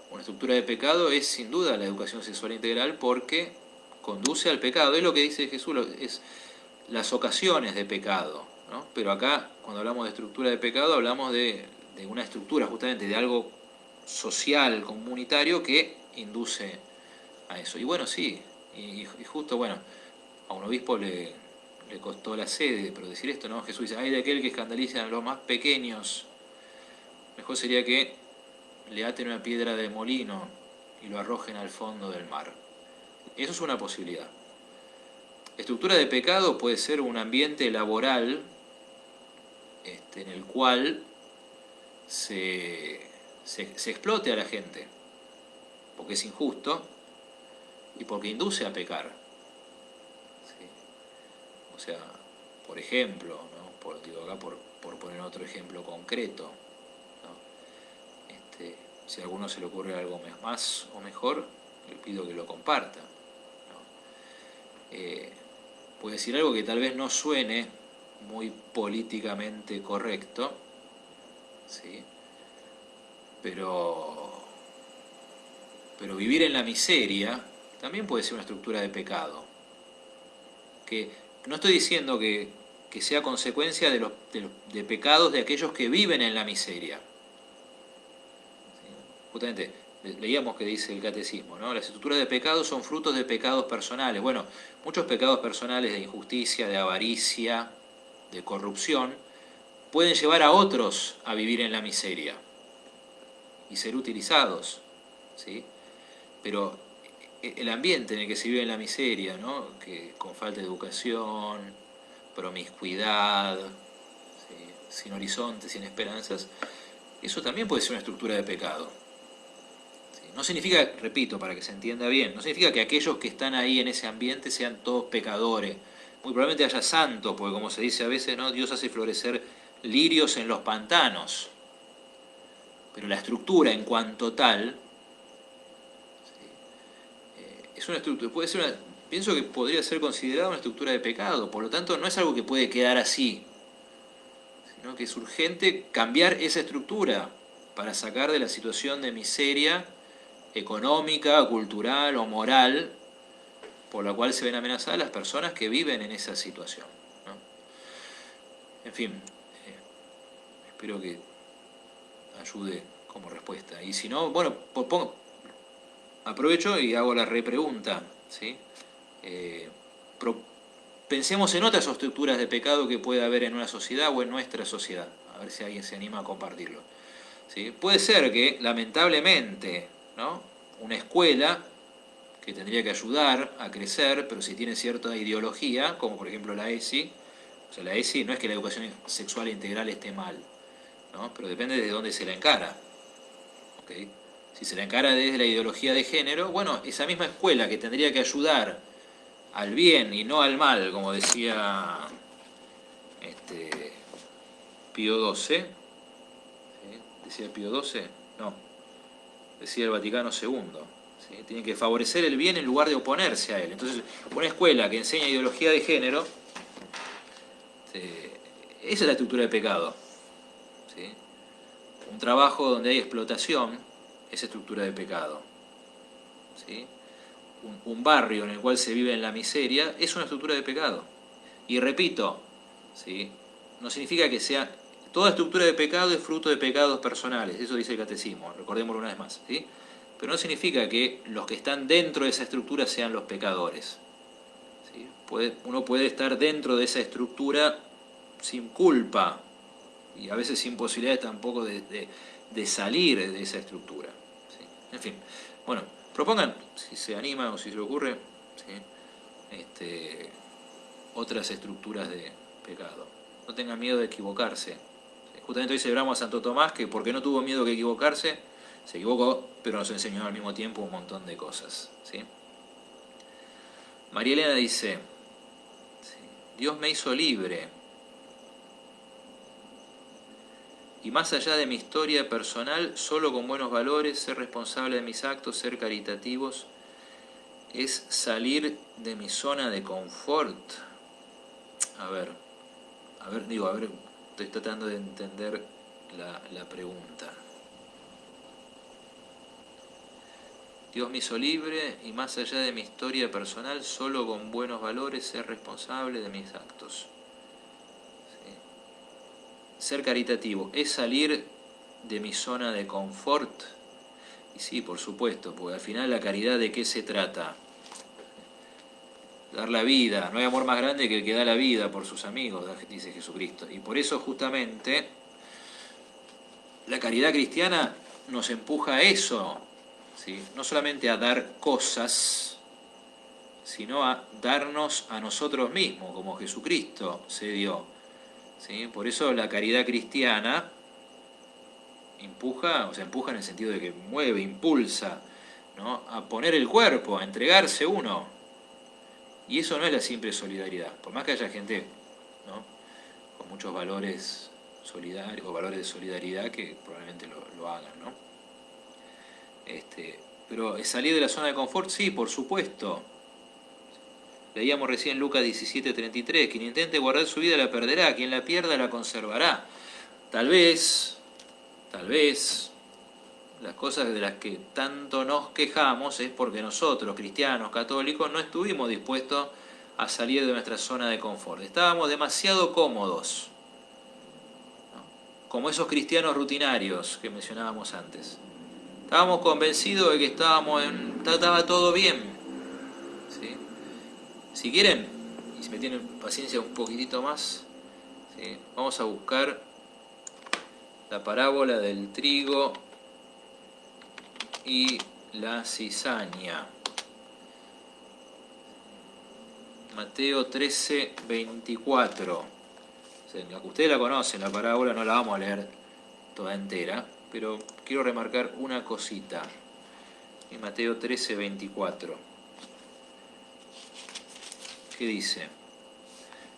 una estructura de pecado es sin duda la educación sexual integral porque conduce al pecado. Es lo que dice Jesús, es las ocasiones de pecado, ¿no? Pero acá, cuando hablamos de estructura de pecado, hablamos de una estructura, justamente, de algo social, comunitario, que induce a eso. Y bueno, sí, y justo, bueno, a un obispo le costó la sede, pero decir esto, ¿no? Jesús dice, ay de aquel que escandaliza a los más pequeños, mejor sería que le aten una piedra de molino y lo arrojen al fondo del mar. Eso es una posibilidad. Estructura de pecado puede ser un ambiente laboral en el cual se explote a la gente, porque es injusto y porque induce a pecar. ¿Sí? O sea, por ejemplo, ¿no? Digo acá por poner otro ejemplo concreto, ¿no? Si a alguno se le ocurre algo más o mejor, le pido que lo comparta, ¿no? Puede decir algo que tal vez no suene muy políticamente correcto, ¿sí? Pero vivir en la miseria también puede ser una estructura de pecado. Que no estoy diciendo que sea consecuencia de pecados de aquellos que viven en la miseria. ¿Sí? Justamente leíamos que dice el catecismo, ¿no? Las estructuras de pecado son frutos de pecados personales. Bueno, muchos pecados personales de injusticia, de avaricia, de corrupción, pueden llevar a otros a vivir en la miseria y ser utilizados, ¿sí? Pero el ambiente en el que se vive en la miseria, ¿no? Que con falta de educación, promiscuidad, ¿sí? Sin horizontes, sin esperanzas, eso también puede ser una estructura de pecado. ¿Sí? No significa, repito, para que se entienda bien, no significa que aquellos que están ahí en ese ambiente sean todos pecadores. Muy probablemente haya santos, porque como se dice a veces, ¿no? Dios hace florecer lirios en los pantanos. Pero la estructura en cuanto tal, ¿sí? Es una estructura, pienso que podría ser considerada una estructura de pecado, por lo tanto no es algo que puede quedar así. ¿no? Que es urgente cambiar esa estructura para sacar de la situación de miseria económica, cultural o moral por la cual se ven amenazadas las personas que viven en esa situación, ¿no? En fin, espero que ayude como respuesta. Y si no, bueno, aprovecho y hago la repregunta, ¿sí? Pensemos en otras estructuras de pecado que puede haber en una sociedad o en nuestra sociedad, a ver si alguien se anima a compartirlo, ¿sí? Puede ser que, lamentablemente, ¿no?, una escuela que tendría que ayudar a crecer, pero si tiene cierta ideología, como por ejemplo la ESI, o sea, la ESI no es que la educación sexual integral esté mal, ¿no?, pero depende de dónde se la encara, ¿okay? Si se la encara desde la ideología de género, bueno, esa misma escuela que tendría que ayudar al bien y no al mal, como decía Pío XII, ¿sí? ¿Decía Pío XII? No, decía el Vaticano II. ¿Sí? Tiene que favorecer el bien en lugar de oponerse a él. Entonces, una escuela que enseña ideología de género, ¿sí?, esa es la estructura de pecado, ¿sí? Un trabajo donde hay explotación es estructura de pecado, ¿sí? Un barrio en el cual se vive en la miseria es una estructura de pecado. Y repito, ¿sí?, no significa que sea... Toda estructura de pecado es fruto de pecados personales, eso dice el catecismo, recordémoslo una vez más, ¿sí? Pero no significa que los que están dentro de esa estructura sean los pecadores, ¿sí? Uno puede estar dentro de esa estructura sin culpa y a veces sin posibilidades tampoco de salir de esa estructura, ¿sí? En fin, bueno, propongan, si se animan o si se les ocurre, ¿sí?, otras estructuras de pecado. No tengan miedo de equivocarse. Justamente hoy celebramos a Santo Tomás, que porque no tuvo miedo de equivocarse, se equivocó, pero nos enseñó al mismo tiempo un montón de cosas, ¿sí? María Elena dice, ¿sí?, Dios me hizo libre, y más allá de mi historia personal, solo con buenos valores, ser responsable de mis actos, ser caritativos, es salir de mi zona de confort. A ver, estoy tratando de entender la pregunta. Dios me hizo libre y más allá de mi historia personal, solo con buenos valores, ser responsable de mis actos. ¿Sí? Ser caritativo, ¿es salir de mi zona de confort? Y sí, por supuesto, porque al final la caridad, ¿de qué se trata? Dar la vida. No hay amor más grande que el que da la vida por sus amigos, dice Jesucristo. Y por eso justamente la caridad cristiana nos empuja a eso, ¿sí? No solamente a dar cosas, sino a darnos a nosotros mismos, como Jesucristo se dio, ¿sí? Por eso la caridad cristiana empuja en el sentido de que mueve, impulsa, ¿no?, a poner el cuerpo, a entregarse uno. Y eso no es la simple solidaridad, por más que haya gente, ¿no?, con muchos valores solidarios o valores de solidaridad que probablemente lo hagan, ¿no? Pero ¿es salir de la zona de confort? Sí, por supuesto. Leíamos recién Lucas 17:33, quien intente guardar su vida la perderá, quien la pierda la conservará. Tal vez, las cosas de las que tanto nos quejamos es porque nosotros, cristianos, católicos, no estuvimos dispuestos a salir de nuestra zona de confort. Estábamos demasiado cómodos, ¿no?, como esos cristianos rutinarios que mencionábamos antes. Estábamos convencidos de que estaba todo bien, ¿sí? Si quieren, y si me tienen paciencia un poquitito más, ¿sí?, vamos a buscar la parábola del trigo y la cizaña. Mateo 13:24. Ustedes la conocen, la parábola, no la vamos a leer toda entera, pero quiero remarcar una cosita. En Mateo 13:24. ¿Qué dice?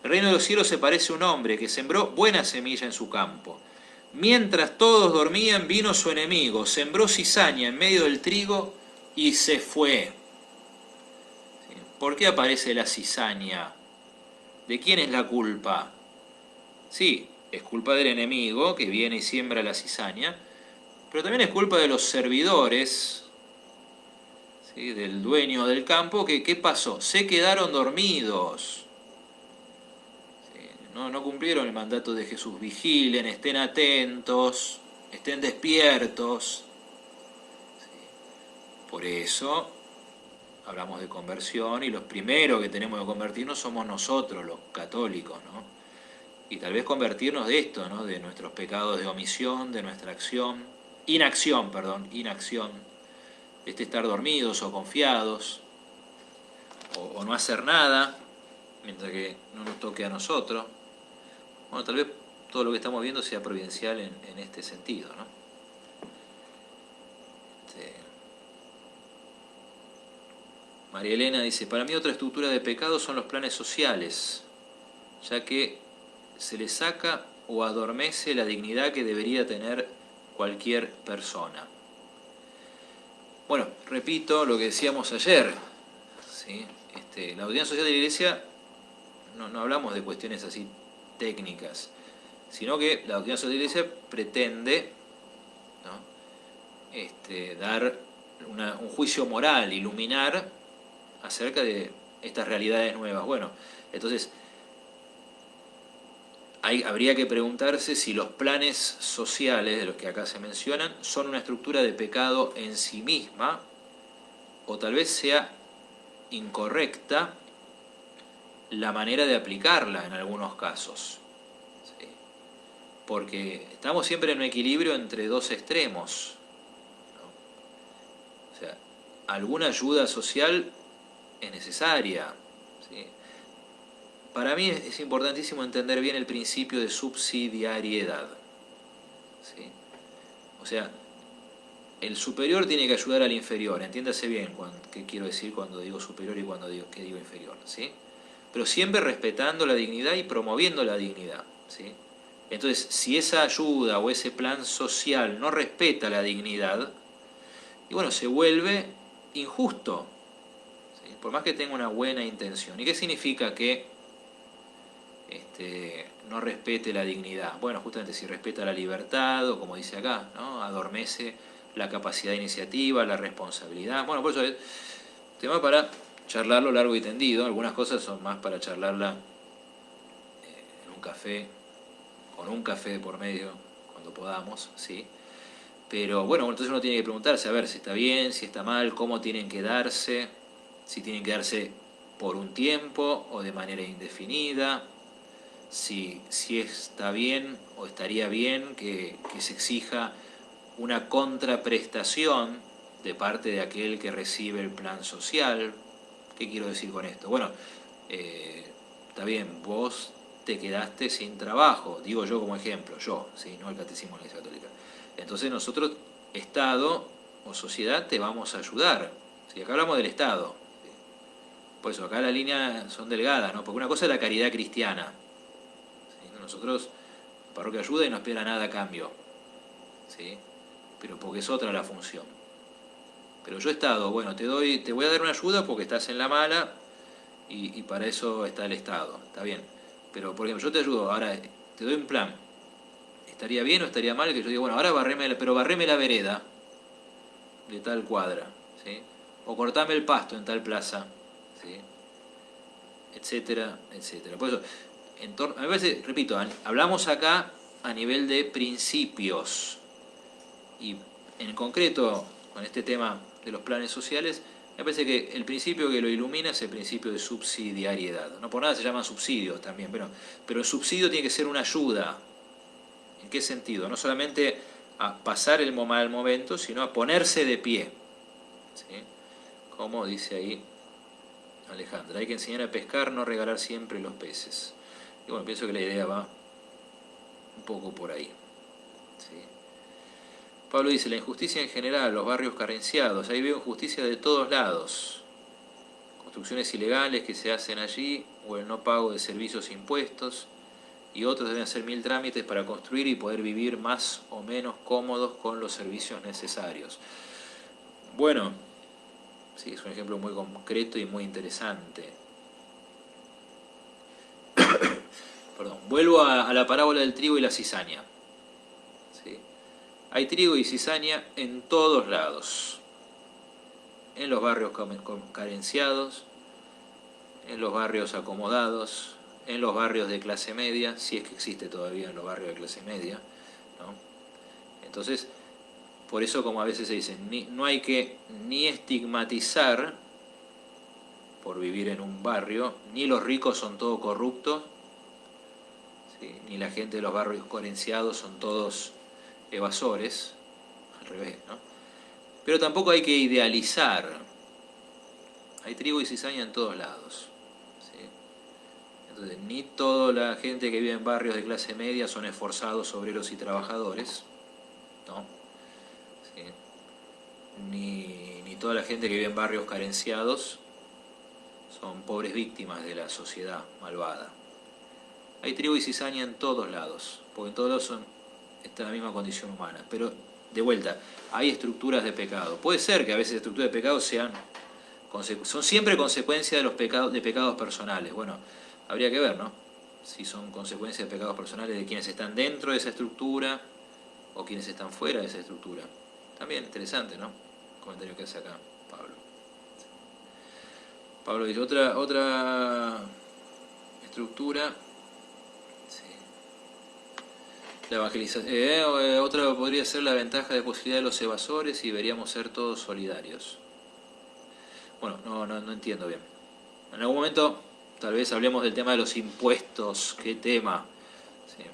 El reino de los cielos se parece a un hombre que sembró buena semilla en su campo. Mientras todos dormían, vino su enemigo, sembró cizaña en medio del trigo y se fue. ¿Por qué aparece la cizaña? ¿De quién es la culpa? Sí, es culpa del enemigo que viene y siembra la cizaña, pero también es culpa de los servidores, ¿sí? Del dueño del campo, que ¿qué pasó? Se quedaron dormidos. ¿Sí? No cumplieron el mandato de Jesús. Vigilen, estén atentos, estén despiertos. ¿Sí? Por eso hablamos de conversión y los primeros que tenemos que convertirnos somos nosotros, los católicos, ¿no? Y tal vez convertirnos de esto, ¿no? De nuestros pecados de omisión, de nuestra inacción, de estar dormidos o confiados, o no hacer nada, mientras que no nos toque a nosotros. Bueno, tal vez todo lo que estamos viendo sea providencial en este sentido, ¿no? María Elena dice, para mí otra estructura de pecado son los planes sociales, ya que se le saca o adormece la dignidad que debería tener cualquier persona. Bueno, repito lo que decíamos ayer, ¿sí? La doctrina social de la Iglesia, no hablamos de cuestiones así técnicas, sino que la doctrina social de la Iglesia pretende, ¿no? Dar un juicio moral, iluminar acerca de estas realidades nuevas. Bueno, entonces habría que preguntarse si los planes sociales de los que acá se mencionan son una estructura de pecado en sí misma, o tal vez sea incorrecta la manera de aplicarla en algunos casos. ¿Sí? Porque estamos siempre en un equilibrio entre dos extremos, ¿no? O sea, alguna ayuda social es necesaria, ¿sí? Para mí es importantísimo entender bien el principio de subsidiariedad, ¿sí? O sea, el superior tiene que ayudar al inferior, entiéndase bien qué quiero decir cuando digo superior y cuando digo inferior, ¿sí? Pero siempre respetando la dignidad y promoviendo la dignidad, ¿sí? Entonces, si esa ayuda o ese plan social no respeta la dignidad, y bueno, se vuelve injusto, ¿sí? Por más que tenga una buena intención. ¿Y qué significa que no respete la dignidad? Bueno, justamente si respeta la libertad, o como dice acá, ¿no? Adormece la capacidad de iniciativa, la responsabilidad. Bueno, por eso es tema para charlarlo largo y tendido. Algunas cosas son más para charlarla en un café, con un café de por medio, cuando podamos, ¿sí? Pero bueno, entonces uno tiene que preguntarse, a ver, si está bien, si está mal, cómo tienen que darse, si tienen que darse por un tiempo o de manera indefinida, si está bien o estaría bien que se exija una contraprestación de parte de aquel que recibe el plan social. ¿Qué quiero decir con esto? Bueno, está bien, vos te quedaste sin trabajo, digo yo como ejemplo, yo, ¿sí? No el catecismo de la Iglesia Católica. Entonces nosotros, Estado o sociedad, te vamos a ayudar. ¿Sí? Acá hablamos del Estado. ¿Sí? Por eso acá las líneas son delgadas, ¿no? Porque una cosa es la caridad cristiana. ¿Sí? Nosotros, la parroquia ayuda y no espera nada a cambio, ¿sí? Pero porque es otra la función. Pero yo Estado, bueno, te voy a dar una ayuda porque estás en la mala y para eso está el Estado, está bien. Pero, por ejemplo, yo te ayudo, ahora te doy un plan. ¿Estaría bien o estaría mal que yo diga, bueno, ahora barreme la vereda de tal cuadra, ¿sí? O cortame el pasto en tal plaza, ¿sí? Etcétera, etcétera. Por eso, a veces, repito, hablamos acá a nivel de principios. Y en concreto, con este tema de los planes sociales, me parece que el principio que lo ilumina es el principio de subsidiariedad. No por nada se llaman subsidios también, pero el subsidio tiene que ser una ayuda. ¿En qué sentido? No solamente a pasar el mal momento, sino a ponerse de pie, ¿sí? Como dice ahí Alejandra, hay que enseñar a pescar, no regalar siempre los peces. Y bueno, pienso que la idea va un poco por ahí, ¿sí? Pablo dice, la injusticia en general, los barrios carenciados, ahí veo injusticia de todos lados. Construcciones ilegales que se hacen allí, o el no pago de servicios e impuestos, y otros deben hacer 1000 trámites para construir y poder vivir más o menos cómodos con los servicios necesarios. Bueno, sí, es un ejemplo muy concreto y muy interesante. vuelvo a la parábola del trigo y la cizaña. ¿Sí? Hay trigo y cizaña en todos lados. En los barrios carenciados, en los barrios acomodados, en los barrios de clase media, si es que existe todavía en los barrios de clase media, ¿no? Entonces, por eso, como a veces se dice, no hay que ni estigmatizar por vivir en un barrio, ni los ricos son todos corruptos, ¿sí? Ni la gente de los barrios carenciados son todos evasores, al revés, ¿no? Pero tampoco hay que idealizar. Hay trigo y cizaña en todos lados. ¿Sí? Entonces, ni toda la gente que vive en barrios de clase media son esforzados, obreros y trabajadores, ¿no? ¿Sí? Ni toda la gente que vive en barrios carenciados son pobres víctimas de la sociedad malvada. Hay trigo y cizaña en todos lados, porque en todos lados está la misma condición humana. Pero, de vuelta, hay estructuras de pecado. Puede ser que a veces estructuras de pecado son siempre consecuencia de pecados personales. Bueno, habría que ver, ¿no? Si son consecuencias de pecados personales de quienes están dentro de esa estructura o quienes están fuera de esa estructura. También interesante, ¿no? El comentario que hace acá Pablo. Pablo dice, otra estructura, sí. La evangelización, otra podría ser la ventaja de posibilidad de los evasores y deberíamos ser todos solidarios. Bueno, no entiendo bien. En algún momento tal vez hablemos del tema de los impuestos, qué tema, sí.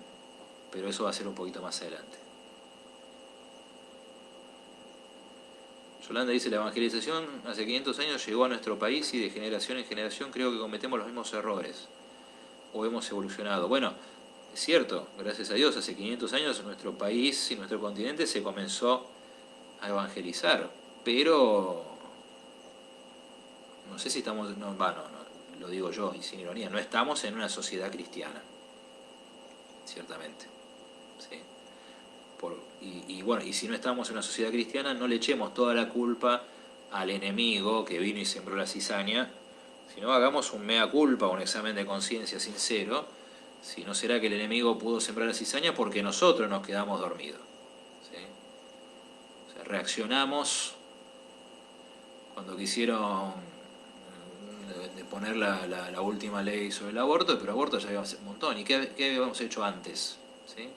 Pero eso va a ser un poquito más adelante. Yolanda dice, la evangelización hace 500 años llegó a nuestro país y de generación en generación creo que cometemos los mismos errores. O hemos evolucionado. Bueno, es cierto, gracias a Dios, hace 500 años nuestro país y nuestro continente se comenzó a pero no sé si estamos, lo digo yo y sin ironía, no estamos en una sociedad cristiana, ciertamente. ¿Sí? Y si no estamos en una sociedad cristiana, no le echemos toda la culpa al enemigo que vino y sembró la cizaña, sino hagamos un mea culpa, un examen de conciencia sincero, si no será que el enemigo pudo sembrar la cizaña porque nosotros nos quedamos dormidos. ¿Sí? O sea, reaccionamos cuando quisieron de poner la última ley sobre el aborto, pero aborto ya habíamos hecho un montón. ¿Y qué habíamos hecho antes? ¿Sí?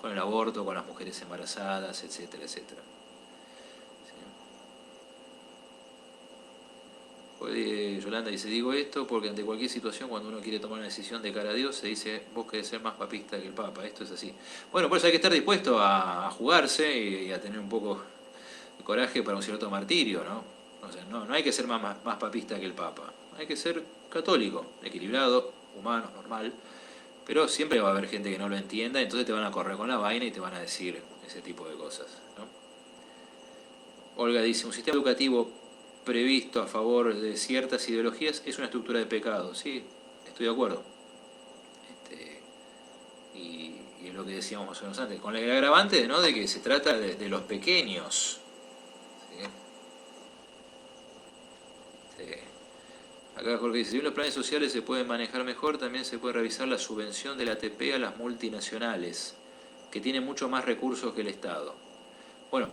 Con el aborto, con las mujeres embarazadas, etcétera, etcétera. Yolanda dice, digo esto porque ante cualquier situación, cuando uno quiere tomar una decisión de cara a Dios, se dice, vos querés ser más papista que el Papa, esto es así. Bueno, por eso hay que estar dispuesto a jugarse y a tener un poco de coraje para un cierto martirio, ¿no? O sea, no hay que ser más papista que el Papa, hay que ser católico, equilibrado, humano, normal, pero siempre va a haber gente que no lo entienda, entonces te van a correr con la vaina y te van a decir ese tipo de cosas, ¿no? Olga dice, un sistema educativo previsto a favor de ciertas ideologías es una estructura de pecado. Sí, estoy de acuerdo. Y es lo que decíamos más o menos antes, con el agravante, ¿no?, de que se trata de los pequeños. ¿Sí? Sí. Acá Jorge dice, si bien los planes sociales se pueden manejar mejor, también se puede revisar la subvención del ATP a las multinacionales, que tienen mucho más recursos que el Estado. Bueno,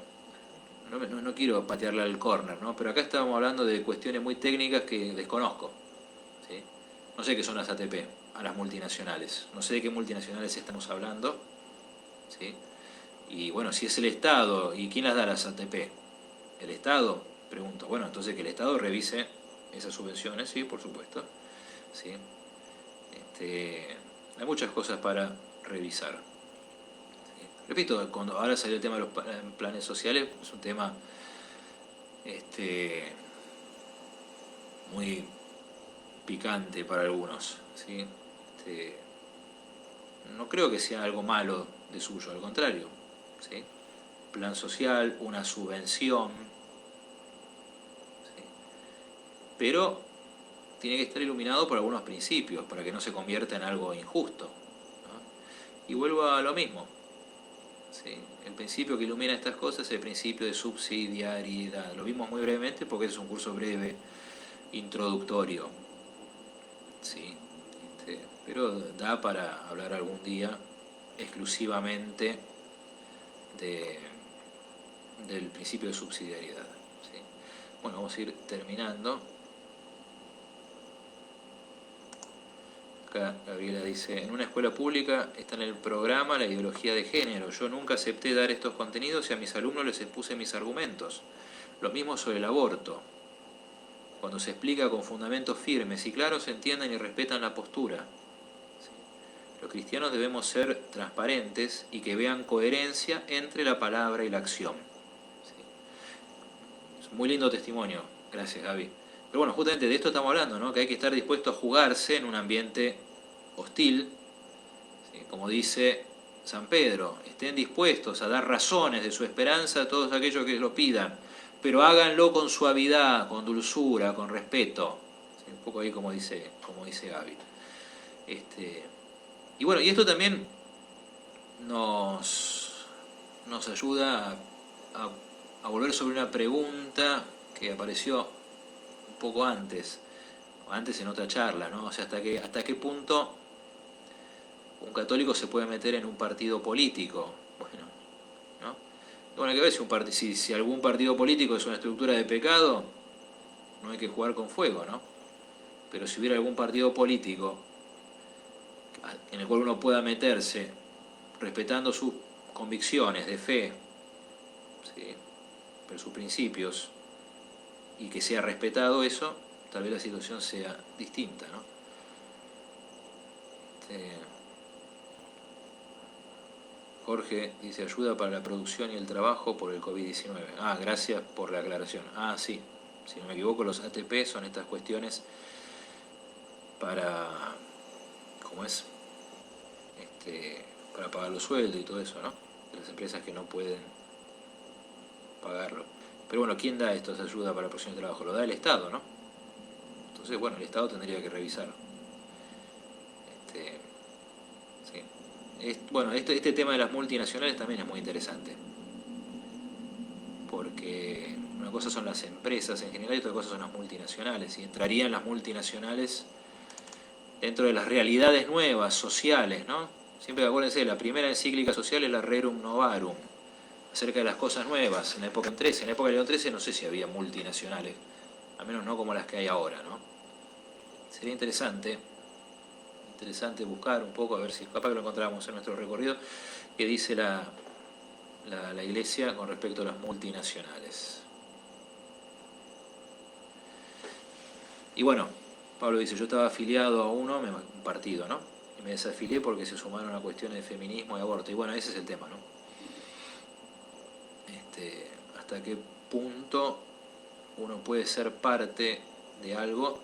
no quiero patearle al córner, ¿no? Pero acá estábamos hablando de cuestiones muy técnicas que desconozco. ¿Sí? No sé qué son las ATP, a las multinacionales. No sé de qué multinacionales estamos hablando. ¿Sí? Y bueno, si es el Estado, ¿y quién las da las ATP? ¿El Estado? Pregunto. Bueno, entonces que el Estado revise esas subvenciones, sí, por supuesto. ¿Sí? Hay muchas cosas para revisar. Repito, cuando ahora salió el tema de los planes sociales, es un tema muy picante para algunos, ¿sí? No creo que sea algo malo de suyo, al contrario, ¿sí? Plan social, una subvención, ¿sí? Pero tiene que estar iluminado por algunos principios para que no se convierta en algo injusto, ¿no? Y vuelvo a lo mismo. ¿Sí? El principio que ilumina estas cosas es el principio de subsidiariedad. Lo vimos muy brevemente porque es un curso breve, introductorio. ¿Sí? pero da para hablar algún día exclusivamente del principio de subsidiariedad, ¿sí? Bueno, vamos a ir terminando. Acá Gabriela dice, en una escuela pública está en el programa la ideología de género. Yo nunca acepté dar estos contenidos y a mis alumnos les expuse mis argumentos. Lo mismo sobre el aborto. Cuando se explica con fundamentos firmes y claros, se entienden y respetan la postura. ¿Sí? Los cristianos debemos ser transparentes y que vean coherencia entre la palabra y la acción. ¿Sí? Es un muy lindo testimonio. Gracias, Gaby. Pero bueno, justamente de esto estamos hablando, ¿no? Que hay que estar dispuesto a jugarse en un ambiente hostil, ¿sí? Como dice San Pedro, estén dispuestos a dar razones de su esperanza a todos aquellos que lo pidan, pero háganlo con suavidad, con dulzura, con respeto, ¿sí? Un poco ahí como dice Gaby. Y bueno, y esto también nos ayuda a volver sobre una pregunta que apareció un poco antes en otra charla, ¿no? O sea, hasta qué punto un católico se puede meter en un partido político. Bueno, ¿no? Bueno, hay que ver si algún partido político es una estructura de pecado, no hay que jugar con fuego, ¿no? Pero si hubiera algún partido político en el cual uno pueda meterse respetando sus convicciones de fe, ¿sí? Pero sus principios, y que sea respetado eso, tal vez la situación sea distinta, ¿no? Jorge dice, ayuda para la producción y el trabajo por el COVID-19. Ah, gracias por la aclaración. Ah, sí, si no me equivoco, los ATP son estas cuestiones para, ¿cómo es? Para pagar los sueldos y todo eso, ¿no? De las empresas que no pueden pagarlo. Pero bueno, ¿quién da esa ayuda para la producción y el trabajo? Lo da el Estado, ¿no? Entonces, bueno, el Estado tendría que revisar. Sí. Bueno, este tema de las multinacionales también es muy interesante. Porque una cosa son las empresas en general y otra cosa son las multinacionales. Y entrarían las multinacionales dentro de las realidades nuevas, sociales, ¿no? Siempre acuérdense, la primera encíclica social es la Rerum Novarum, acerca de las cosas nuevas. En la época de León XIII no sé si había multinacionales, al menos no como las que hay ahora, ¿no? Sería interesante buscar un poco, a ver si capaz que lo encontramos en nuestro recorrido, que dice la Iglesia con respecto a las multinacionales. Y bueno, Pablo dice, yo estaba afiliado a un partido, ¿no? Y me desafilié porque se sumaron a cuestiones de feminismo y aborto. Y bueno, ese es el tema, ¿no? Hasta qué punto uno puede ser parte de algo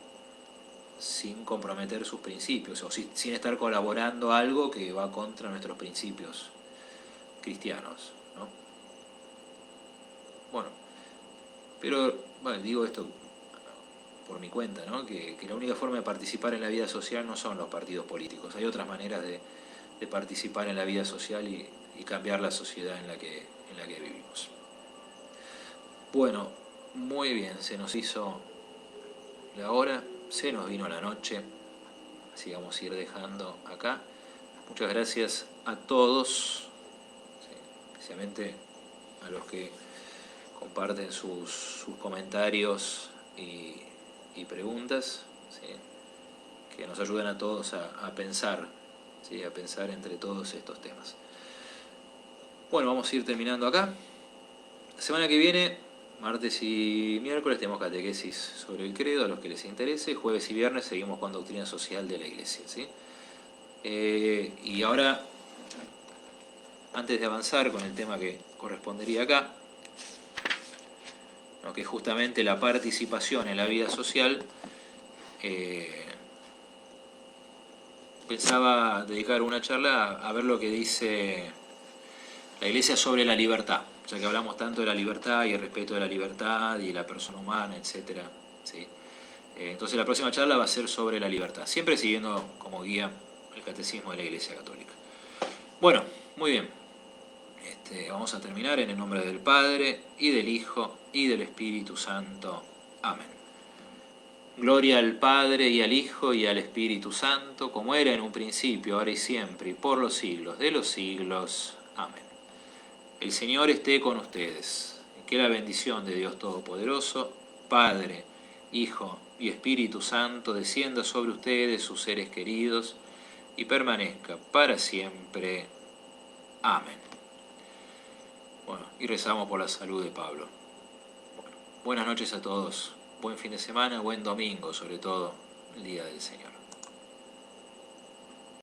sin comprometer sus principios, o sin estar colaborando a algo que va contra nuestros principios cristianos, ¿no? Bueno, pero bueno, digo esto por mi cuenta, ¿no? Que la única forma de participar en la vida social no son los partidos políticos. Hay otras maneras de participar en la vida social y cambiar la sociedad en la que vivimos. Bueno, muy bien, se nos hizo la hora, se nos vino la noche, así vamos a ir dejando acá. Muchas gracias a todos, ¿sí? Especialmente a los que comparten sus comentarios y preguntas, ¿sí? Que nos ayudan a todos a pensar, ¿sí? A pensar entre todos estos temas. Bueno, vamos a ir terminando acá. La semana que viene, martes y miércoles, tenemos catequesis sobre el credo, a los que les interese. Jueves y viernes seguimos con doctrina social de la Iglesia, ¿sí? Y ahora, antes de avanzar con el tema que correspondería acá, ¿no? Que es justamente la participación en la vida social, pensaba dedicar una charla a ver lo que dice la Iglesia sobre la libertad, ya que hablamos tanto de la libertad y el respeto de la libertad y la persona humana, etc. ¿Sí? Entonces la próxima charla va a ser sobre la libertad, siempre siguiendo como guía el Catecismo de la Iglesia Católica. Bueno, muy bien. Vamos a terminar en el nombre del Padre, y del Hijo, y del Espíritu Santo. Amén. Gloria al Padre, y al Hijo, y al Espíritu Santo, como era en un principio, ahora y siempre, y por los siglos de los siglos. Amén. El Señor esté con ustedes. Que la bendición de Dios Todopoderoso, Padre, Hijo y Espíritu Santo, descienda sobre ustedes, sus seres queridos, y permanezca para siempre. Amén. Bueno, y rezamos por la salud de Pablo. Bueno, buenas noches a todos. Buen fin de semana, buen domingo, sobre todo, el Día del Señor.